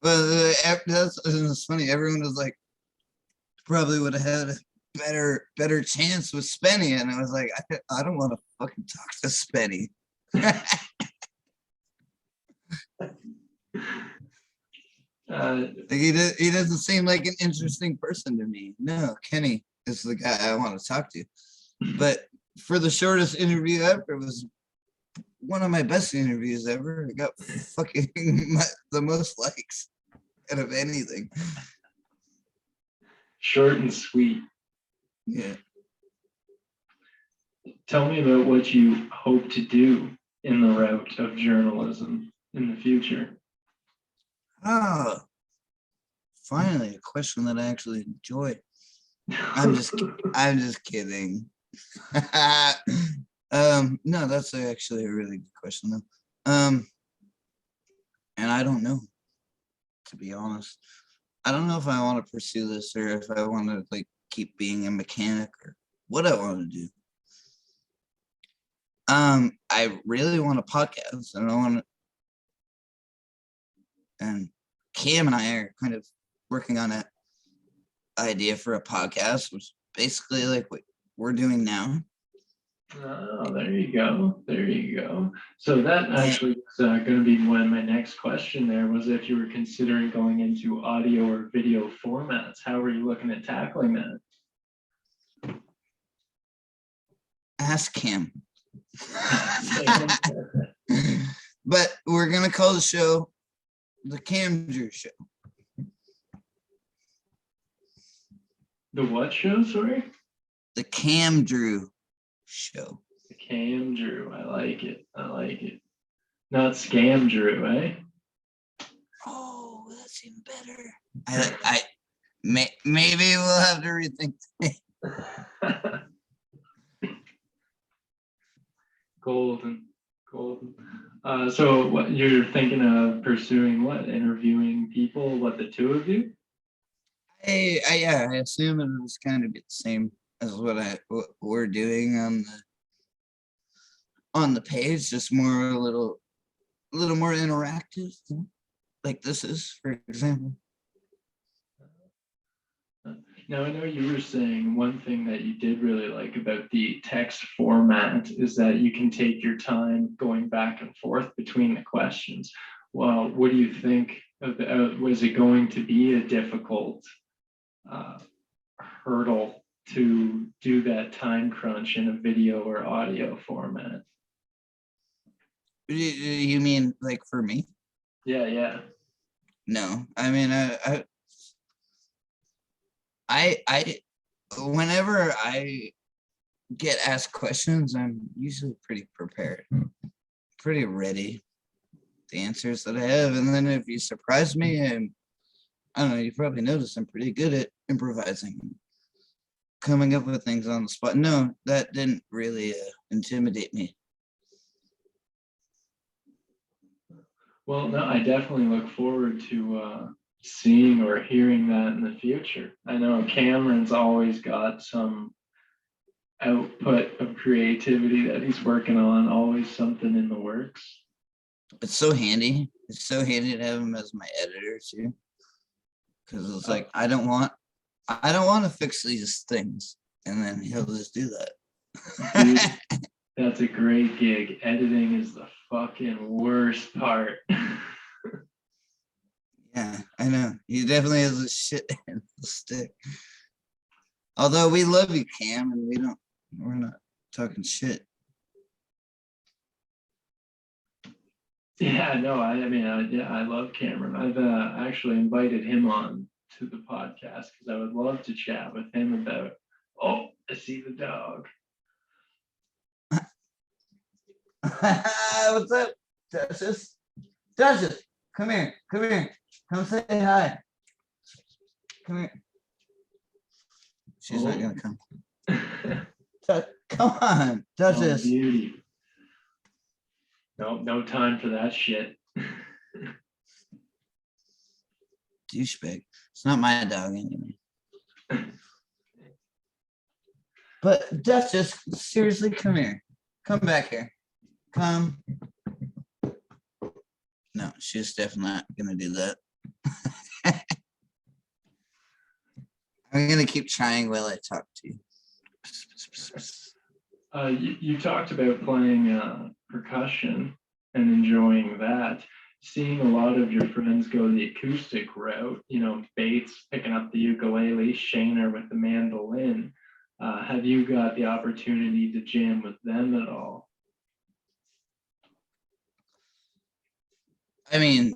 Well, that's funny. Everyone was like, probably would have had a better chance with Spenny, and I was like, I don't want to fucking talk to Spenny. He doesn't seem like an interesting person to me. No, Kenny is the guy I want to talk to. But for the shortest interview ever, it was one of my best interviews ever. I got fucking the most likes out of anything. Short and sweet. Yeah. Tell me about what you hope to do in the route of journalism in the future. Oh, finally, a question that I actually enjoy. I'm just kidding. No, that's actually a really good question though. And I don't know, to be honest. I don't know if I want to pursue this or if I want to like keep being a mechanic or what I want to do. I really want a podcast, and I want to, and Cam and I are kind of working on an idea for a podcast, which is basically like what we're doing now. Oh, there you go. There you go. So that actually was going to be one of my next question there was if you were considering going into audio or video formats. How are you looking at tackling that? Ask Cam. But we're going to call the show the Cam Drew Show. The what show, sorry? The Cam Drew Show. The Cam Drew. I like it. I like it. Not Scam Drew, eh? Oh, that's even better. Maybe we'll have to rethink that. Golden. So what you're thinking of pursuing what? Interviewing people, what, the two of you? I assume it was kind of the same as what we're doing on the page, just more a little more interactive, like this is, for example. Now, I know you were saying one thing that you did really like about the text format is that you can take your time going back and forth between the questions. Well, what do you think of was it going to be a difficult hurdle to do that time crunch in a video or audio format? You mean like for me? Yeah. No, I mean, I whenever I get asked questions, I'm usually pretty prepared, pretty ready, the answers that I have. And then if you surprise me, and I don't know, you probably noticed I'm pretty good at improvising, coming up with things on the spot. No, that didn't really intimidate me. Well, no, I definitely look forward to seeing or hearing that in the future. I know Cameron's always got some output of creativity that he's working on, always something in the works. It's so handy. It's so handy to have him as my editor too. Because it's like I don't want to fix these things, and then he'll just do that. Dude, that's a great gig. Editing is the fucking worst part. Yeah, I know. He definitely has a shit end of the stick. Although we love you, Cam, and we're not talking shit. Yeah, no, I love Cameron. I've actually invited him on to the podcast because I would love to chat with him about. Oh, I see the dog. What's up, Duchess? Duchess, come here. Come say hi. Come here. She's not gonna come. Come on, Duchess. Oh, beauty. No time for that shit. Douchebag. It's not my dog anyway. But Duchess, seriously, come here. Come back here. Come. No, she's definitely not gonna do that. I'm gonna keep trying while I talk to you. You talked about playing percussion and enjoying that. Seeing a lot of your friends go the acoustic route, Bates picking up the ukulele, Shaner with the mandolin. Have you got the opportunity to jam with them at all? I mean,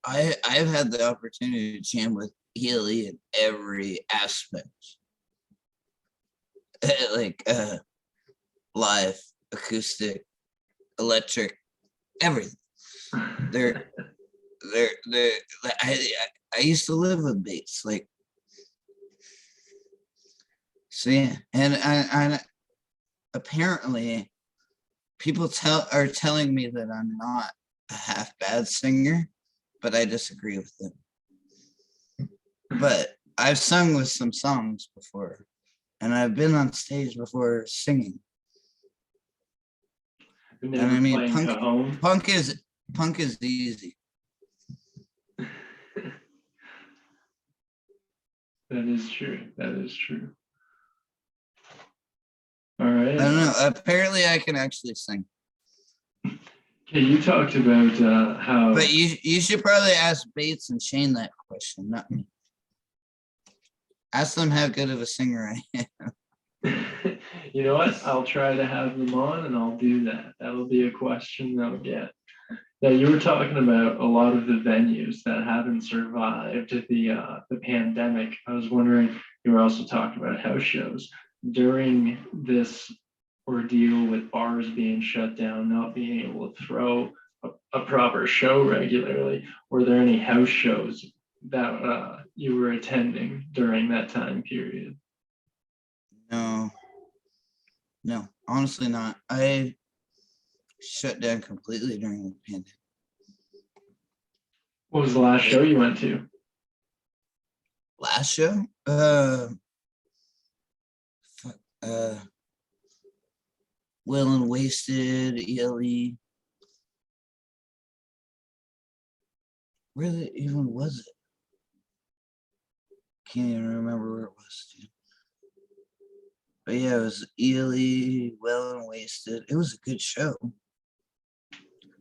I've had the opportunity to jam with ELE in every aspect. Like live, acoustic, electric, everything. They're I used to live with Bates, like, so yeah, and I apparently people are telling me that I'm not a half bad singer, but I disagree with them. But I've sung with some songs before, and I've been on stage before singing. And I mean, punk is easy. That is true. All right. I don't know. Apparently, I can actually sing. Okay, you talked about how. But you should probably ask Bates and Shane that question, not me. Ask them how good of a singer I am. You know what? I'll try to have them on, and I'll do that. That'll be a question they'll get. Yeah, you were talking about a lot of the venues that haven't survived the pandemic. I was wondering, you were also talking about house shows. During this ordeal with bars being shut down, not being able to throw a proper show regularly, were there any house shows that you were attending during that time period? No, honestly not. I shut down completely during the pandemic. What was the last show you went to? Last show? Well and Wasted, ELE. Where even was it? Can't even remember where it was, dude. But yeah, it was ELE, Well and Wasted. It was a good show.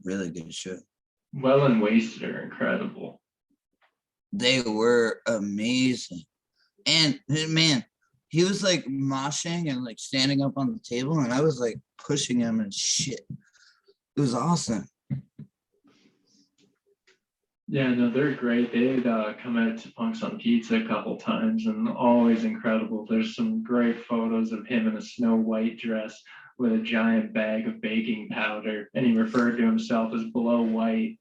Really good show. Well and Wasted are incredible. They were amazing. And man, he was like moshing and like standing up on the table, and I was like pushing him and shit. It was awesome. Yeah, no, they're great. They'd come out to Punks on Pizza a couple times, and always incredible. There's some great photos of him in a Snow White dress with a giant bag of baking powder, and he referred to himself as Blow White.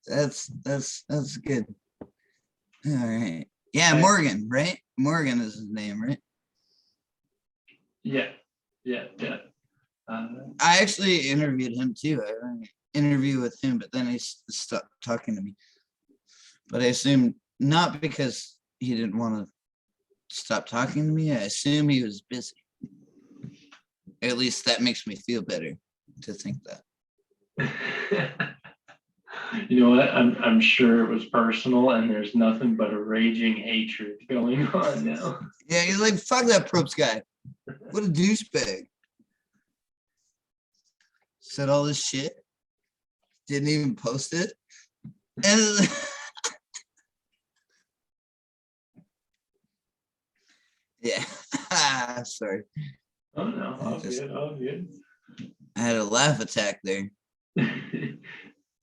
That's good. All right. Yeah, Morgan, right? Morgan is his name, right? Yeah. I actually interviewed him too. I had an interview with him, but then he stopped talking to me. But I assume not because he didn't want to stop talking to me. I assume he was busy. At least that makes me feel better to think that. You know what? I'm sure it was personal, and there's nothing but a raging hatred going on now. Yeah, he's like, fuck that Probst guy. What a douchebag. Said all this shit. Didn't even post it. And yeah, sorry. Oh no, all Just, good, all good. I had a laugh attack there.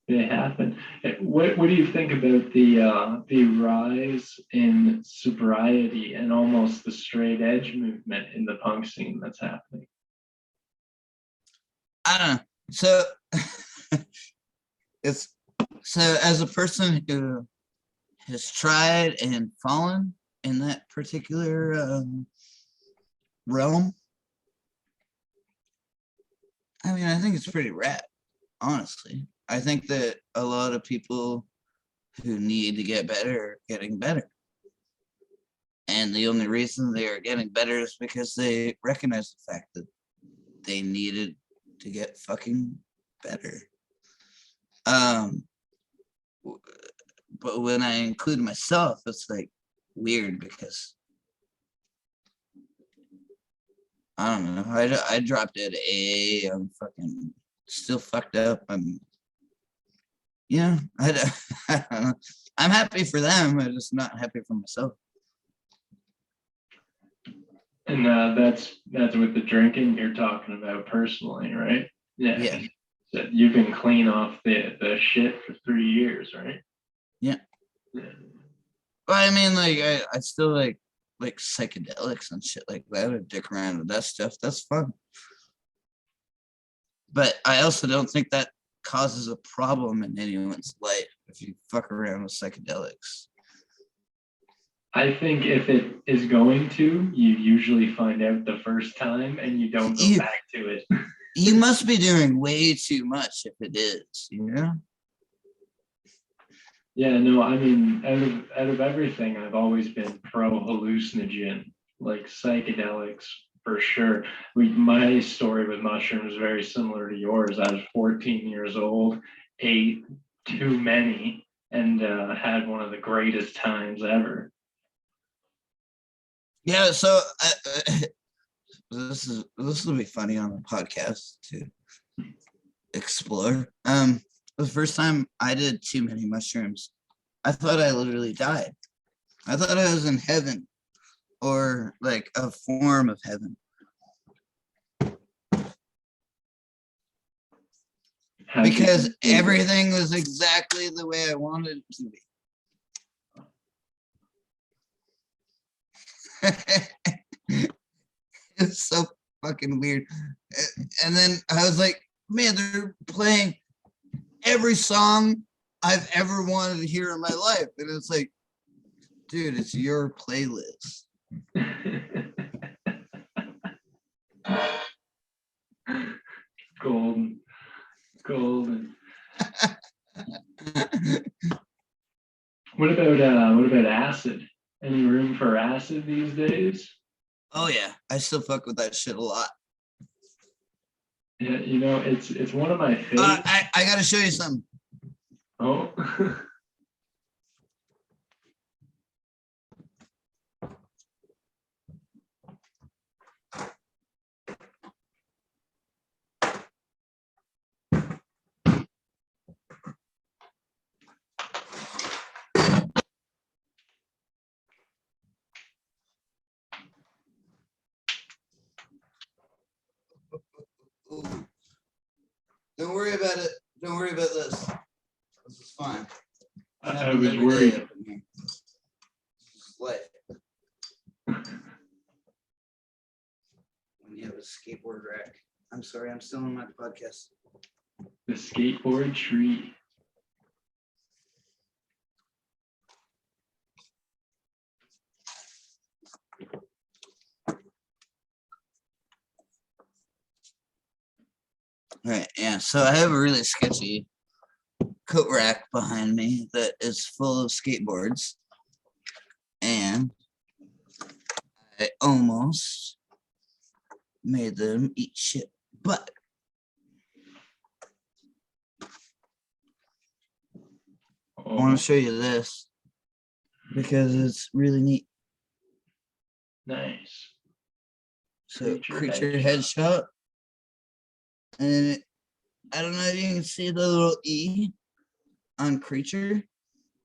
It happened. What do you think about the rise in sobriety and almost the straight edge movement in the punk scene that's happening? I don't know. So it's so as a person who has tried and fallen in that particular realm, I mean, I think it's pretty rad, honestly. I think that a lot of people who need to get better are getting better. And the only reason they are getting better is because they recognize the fact that they needed to get fucking better. But when I include myself, it's like weird because I don't know. I dropped out of AA. I'm fucking still fucked up. I don't know. I'm happy for them. I'm just not happy for myself. And that's with the drinking you're talking about personally, right? Yeah. So you've been clean off the shit for 3 years, right? Yeah. Yeah. But I mean, like, I still like psychedelics and shit like that. I dick around with that stuff. That's fun. But I also don't think that causes a problem in anyone's life if you fuck around with psychedelics. I think if it is going to, you usually find out the first time and you don't go back to it. You must be doing way too much if it is, you know? Yeah, no, I mean, out of everything, I've always been pro hallucinogen, like psychedelics for sure. My story with mushrooms is very similar to yours. I was 14 years old, ate too many, and had one of the greatest times ever. Yeah, so this will be funny on the podcast to explore. The first time I did too many mushrooms, I thought I literally died. I thought I was in heaven or like a form of heaven. Because everything was exactly the way I wanted it to be. It's so fucking weird. And then I was like, man, they're playing every song I've ever wanted to hear in my life. And it's like, dude, it's your playlist. Golden. What about acid? Any room for acid these days? Oh yeah, I still fuck with that shit a lot. Yeah, it's one of my favorites. I gotta show you something. Oh. Ooh. Don't worry about it. Don't worry about this. This is fine. I was worried. This is life. When you have a skateboard rack. I'm sorry, I'm still on my podcast. The skateboard tree. All right, yeah. So I have a really sketchy coat rack behind me that is full of skateboards. And I almost made them eat shit. But I want to show you this because it's really neat. Nice. So creature headshot. And I don't know if you can see the little E, on Creature.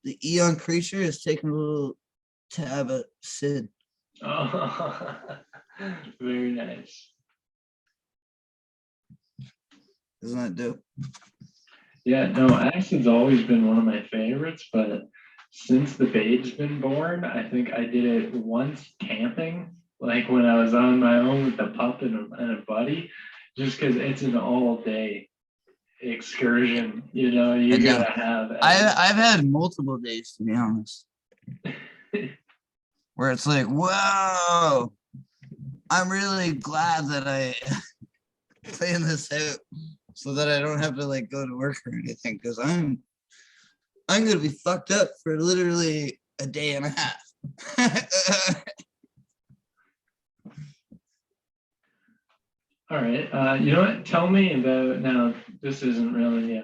The E on Creature is taking a little tab at Sid. Oh, very nice. Isn't that dope? Yeah, no, Acid's always been one of my favorites, but since the babe's been born, I think I did it once camping, like when I was on my own with the pup and a buddy, just because it's an all-day excursion, you know, I you know. gotta have. I've had multiple days, to be honest, where it's like, whoa, I'm really glad that I planned this out so that I don't have to like go to work or anything, because I'm gonna be fucked up for literally a day and a half. All right, you know what? Tell me about now. This isn't really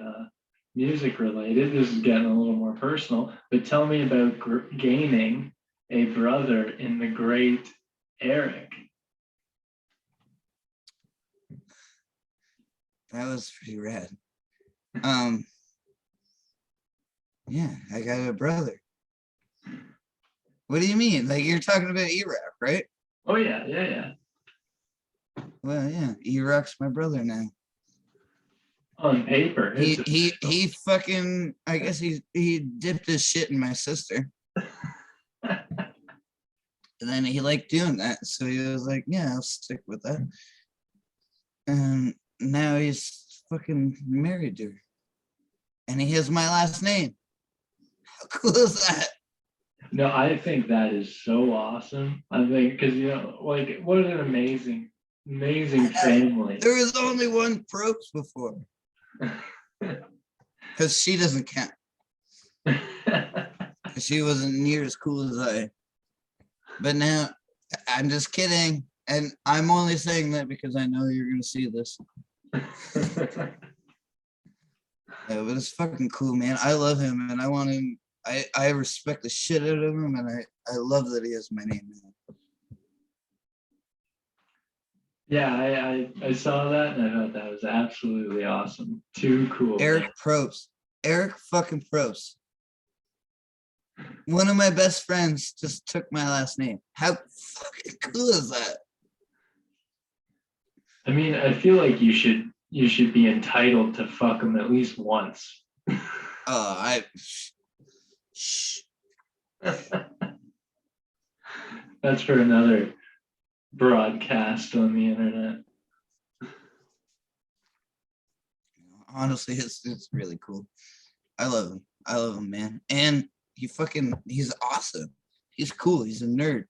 music related. This is getting a little more personal. But tell me about gaining a brother in the great Eric. That was pretty rad. Yeah, I got a brother. What do you mean? Like you're talking about E-Rock, right? Oh yeah. Well, yeah, E-Rock's my brother now. On paper, He fucking, I guess he dipped his shit in my sister. And then he liked doing that, so he was like, yeah, I'll stick with that. And now he's fucking married to her. And he has my last name. How cool is that? No, I think that is so awesome. I think because you know, like, what an amazing family. There was only one Probst before. Because she doesn't count. Because she wasn't near as cool as I. But now, I'm just kidding. And I'm only saying that because I know you're going to see this. Yeah, but it's fucking cool, man. I love him and I want him. I respect the shit out of him, and I love that he has my name now. Yeah, I saw that and I thought that was absolutely awesome. Too cool. Eric Probst. Eric fucking Probst. One of my best friends just took my last name. How fucking cool is that? I mean, I feel like you should be entitled to fuck him at least once. Shh. That's for another broadcast on the internet. Honestly, it's really cool. I love him, man. And he's awesome. He's cool. He's a nerd.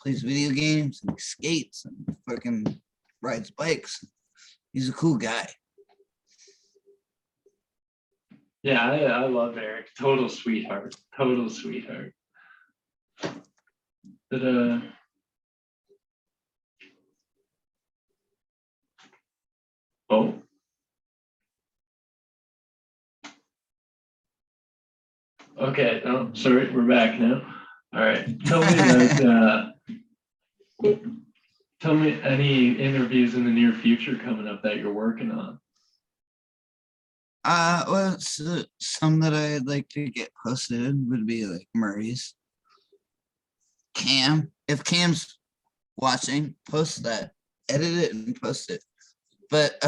Plays video games and skates and fucking rides bikes. He's a cool guy. Yeah, I love Eric. Total sweetheart. But oh. Okay, oh, sorry, we're back now. All right, tell me any interviews in the near future coming up that you're working on. Well, some that I'd like to get posted would be like Murray's. Cam, if Cam's watching, post that, edit it and post it. But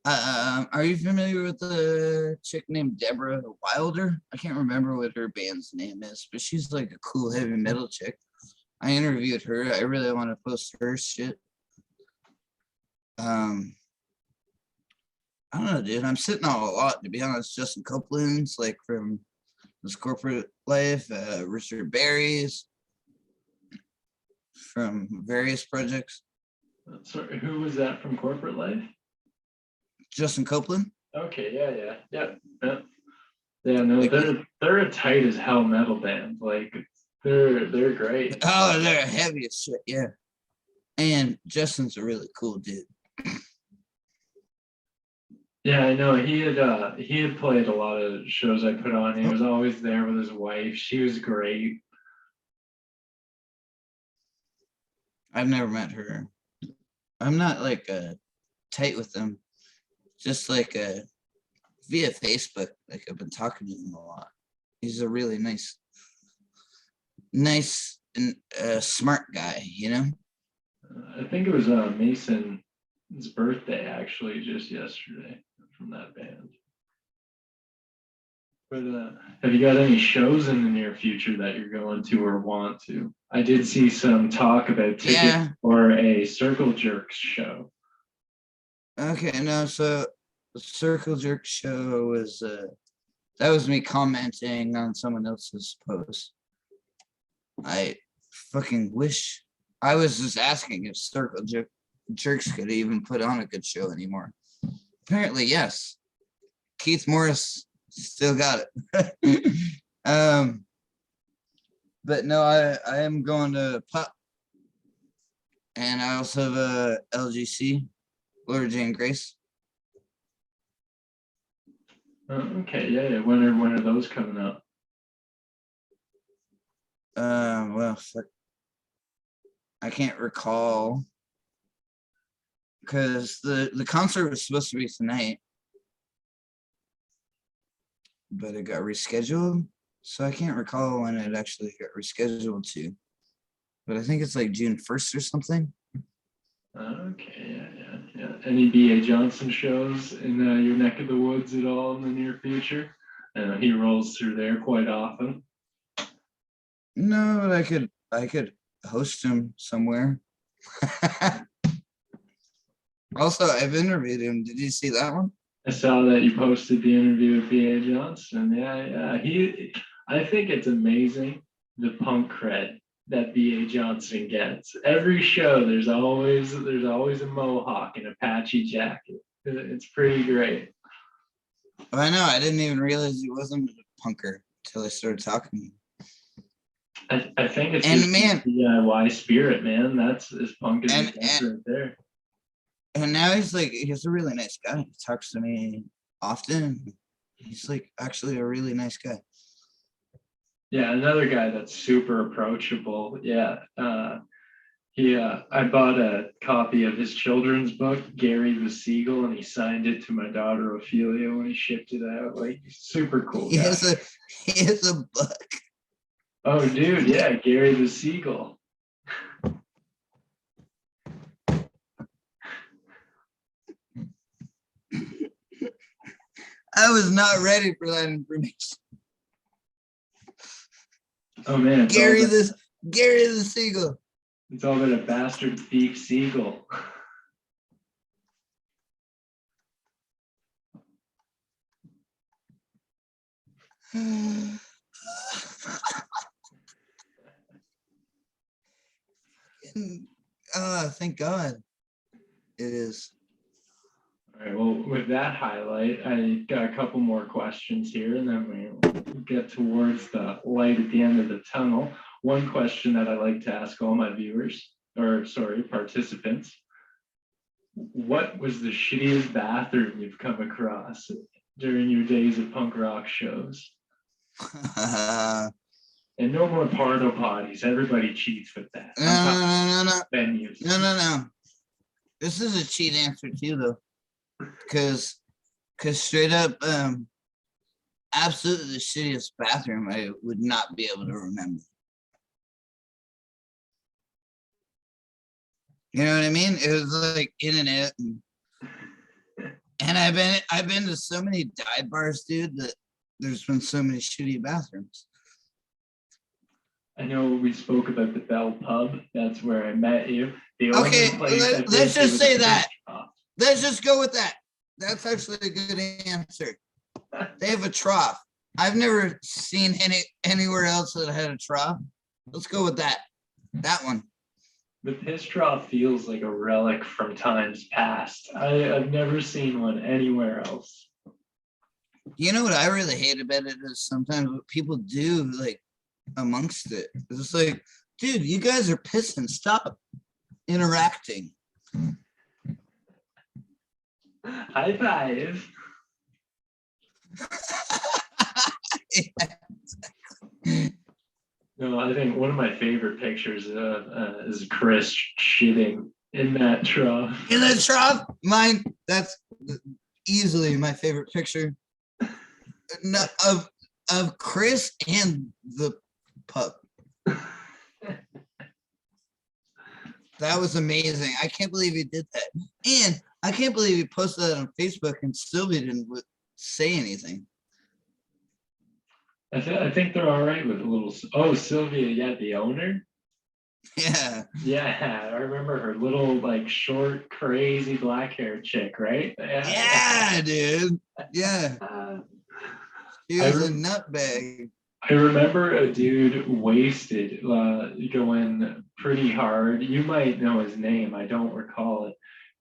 are you familiar with the chick named Deborah Wilder? I can't remember what her band's name is, but she's like a cool heavy metal chick. I interviewed her. I really want to post her shit. I don't know, dude. I'm sitting on a lot, to be honest. Justin Copeland's like from This Corporate Life, Richard Berry's from various projects. Sorry, who was that from Corporate Life? Justin Copeland. Okay, yeah. No, they're a tight as hell metal band. Like they're great. Oh, they're heavy as shit, yeah. And Justin's a really cool dude. Yeah, I know. He had played a lot of shows I put on. He was always there with his wife. She was great. I've never met her. I'm not like tight with them. Just like via Facebook. Like I've been talking to him a lot. He's a really nice and smart guy, you know? I think it was Mason's birthday actually just yesterday from that band. But have you got any shows in the near future that you're going to or want to? I did see some talk about tickets for a Circle Jerks show. Okay, no, so the Circle Jerk show was that was me commenting on someone else's post. I fucking wish I was just asking if Jerks could even put on a good show anymore. Apparently, yes. Keith Morris still got it. But no, I am going to Pop, and I also have a LGC, Lord Jane Grace. Okay, yeah. When are those coming up? Well, fuck. I can't recall because the concert was supposed to be tonight, but it got rescheduled. So I can't recall when it actually got rescheduled to, but I think it's like June 1st or something. Okay, yeah. Any B.A. Johnson shows in your neck of the woods at all in the near future? He rolls through there quite often. No, but I could host him somewhere. Also, I've interviewed him. Did you see that one? I saw that you posted the interview with B.A. Johnson. Yeah. I think it's amazing the punk cred that B.A. Johnson gets. Every show, there's always a mohawk and a patchy jacket. It's pretty great. Oh, I know. I didn't even realize he wasn't a punker until I started talking. I think it's just DIY spirit, man. That's as punk as it gets right there. And now he's a really nice guy. He talks to me often. He's like actually a really nice guy. Yeah, another guy that's super approachable. Yeah. I bought a copy of his children's book, Gary the Seagull, and he signed it to my daughter Ophelia when he shipped it out. Like, super cool guy. He has a book. Oh, dude, yeah, Gary the Seagull. I was not ready for that information. Oh man, Gary the Seagull. It's all about a bastard thief seagull. Thank God. It is. All right, well, with that highlight, I got a couple more questions here, and then we'll get towards the light at the end of the tunnel. One question that I like to ask all my participants. What was the shittiest bathroom you've come across during your days of punk rock shows? And no more porta potties. Everybody cheats with that. No. Venues. No. This is a cheat answer too, though. Because straight up, absolutely the shittiest bathroom I would not be able to remember. You know what I mean? It was like in and out, and I've been to so many dive bars, dude, that there's been so many shitty bathrooms. I know we spoke about the Bell Pub. That's where I met you. Okay, let's just say that. Let's just go with that. That's actually a good answer. They have a trough. I've never seen anywhere else that had a trough. Let's go with that. That one. The piss trough feels like a relic from times past. I've never seen one anywhere else. You know what I really hate about it is sometimes what people do, like, amongst it. It's like, dude, you guys are pissing. Stop interacting. High five. Yeah. No, I think one of my favorite pictures is Chris shitting in that trough. In that trough? Mine, that's easily my favorite picture. no, of Chris and the pup. That was amazing. I can't believe he did that. And I can't believe he posted that on Facebook and Sylvia didn't say anything. I think they're all right with a little. Oh, Sylvia, yeah, the owner. Yeah. Yeah, I remember her little like short, crazy black haired chick, right? Yeah, dude. Yeah. She was a nutbag. I remember a dude wasted going pretty hard. You might know his name. I don't recall it.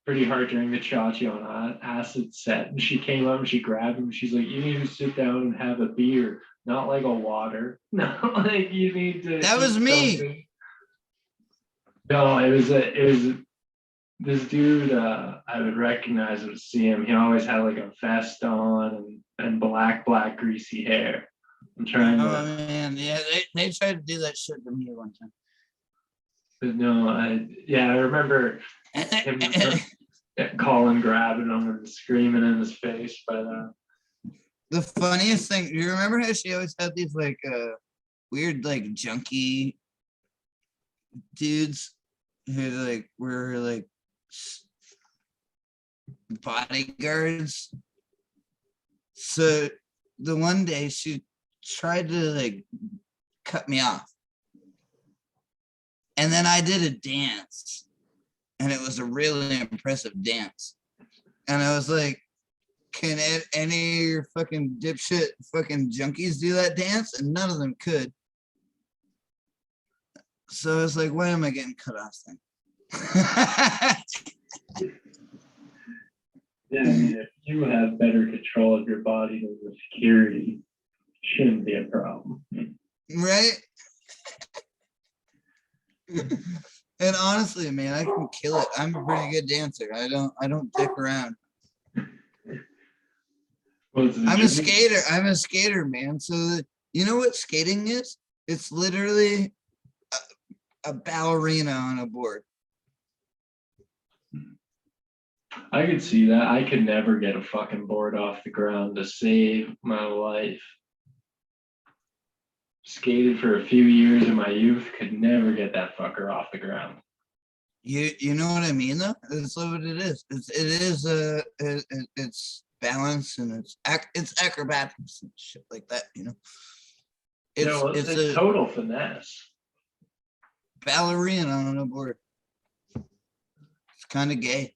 Pretty hard during the Chachi on acid set. And she came up and she grabbed him. She's like, you need to sit down and have a beer, not like a water. Not like you need to. That was me. Something. No, it was this dude. I would recognize him, see him. He always had like a vest on and black greasy hair. I'm trying to. Oh man, yeah, they tried to do that shit to me one time. But no, I remember him calling, grabbing him, and screaming in his face. But the funniest thing, you remember how she always had these like weird like junkie dudes who like were like bodyguards. So the one day she tried to like cut me off, and then I did a dance, and it was a really impressive dance, and I was like, can any of your fucking dipshit fucking junkies do that dance? And none of them could. So I was like, why am I getting cut off then? Yeah, I mean, if you have better control of your body than the security, shouldn't be a problem. Right? And honestly, man, I can kill it. I'm a pretty good dancer. I don't dick around. I'm a skater, man. So you know what skating is? It's literally a ballerina on a board. I could see that. I could never get a fucking board off the ground to save my life. Skated for a few years in my youth, could never get that fucker off the ground. You know what I mean though? That's what it is. It's balance and it's acrobatics and shit like that, you know. It's a total finesse. Ballerina on a board. It's kind of gay.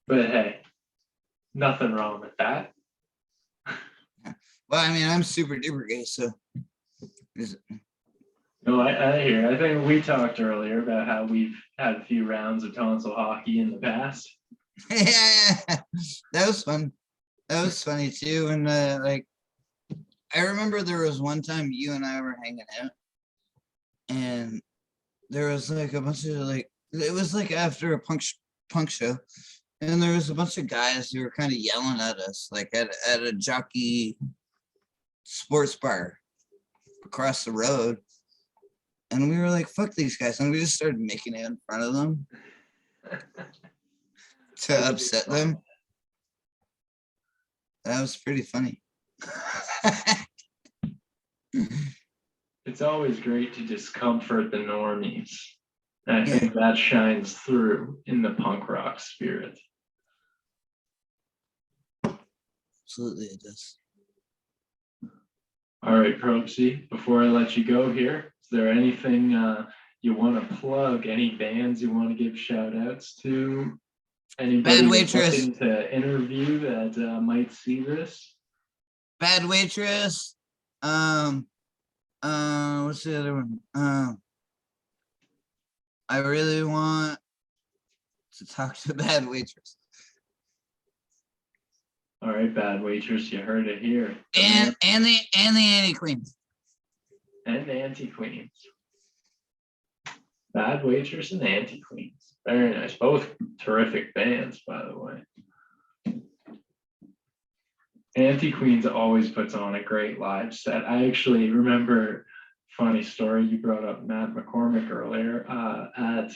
But hey, nothing wrong with that. Well, I mean, I'm super duper gay, so. No, I hear. I think we talked earlier about how we've had a few rounds of tonsil hockey in the past. Yeah, that was fun. That was funny too. And like, I remember there was one time you and I were hanging out, and there was like a bunch of like, it was like after a punk show, and there was a bunch of guys who were kind of yelling at us, like at a jockey sports bar across the road. And we were like, fuck these guys. And we just started making it in front of them to upset them. That was pretty funny. It's always great to discomfort the normies. And I think that shines through in the punk rock spirit. Absolutely, it does. All right, Probsty, before I let you go here, is there anything you want to plug? Any bands you want to give shout outs to? Anybody Bad Waitress looking to interview that might see this? Bad Waitress. What's the other one? I really want to talk to Bad Waitress. All right, Bad Waitress, you heard it here. And the Anti-Queens. And the Anti-Queens. Bad Waitress and Anti-Queens. Very nice. Both terrific bands, by the way. Anti-Queens always puts on a great live set. I actually remember, funny story, you brought up Matt McCormick earlier at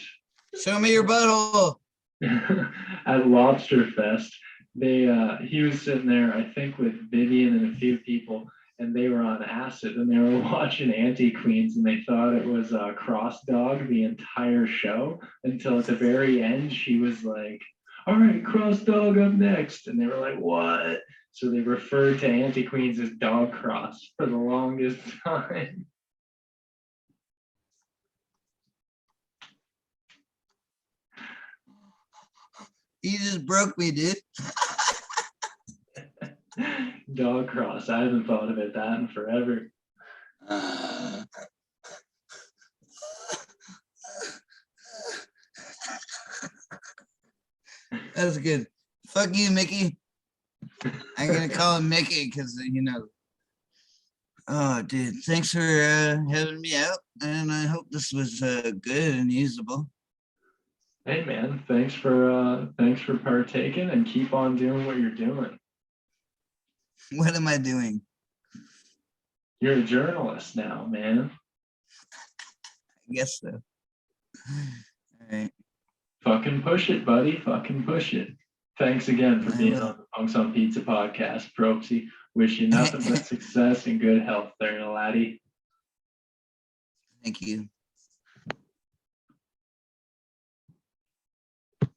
Show me your butthole. at Lobster Fest. He was sitting there, I think, with Vivian and a few people, and they were on acid, and they were watching Anti-Queens, and they thought it was Cross Dog the entire show until at the very end she was like, "All right, Cross Dog up next," and they were like, "What?" So they referred to Anti-Queens as Dog Cross for the longest time. You just broke me, dude. Dog Cross. I haven't thought about that in forever. That's good. Fuck you, Mickey. I'm gonna call him Mickey because Oh, dude, thanks for having me out, and I hope this was good and usable. Hey man, thanks for partaking, and keep on doing what you're doing. What am I doing? You're a journalist now, man. I guess so. All right. Fucking push it, buddy. Fucking push it. Thanks again for being on the Punks on Pizza podcast, Probsty. Wish you nothing but success and good health there, laddie. Thank you.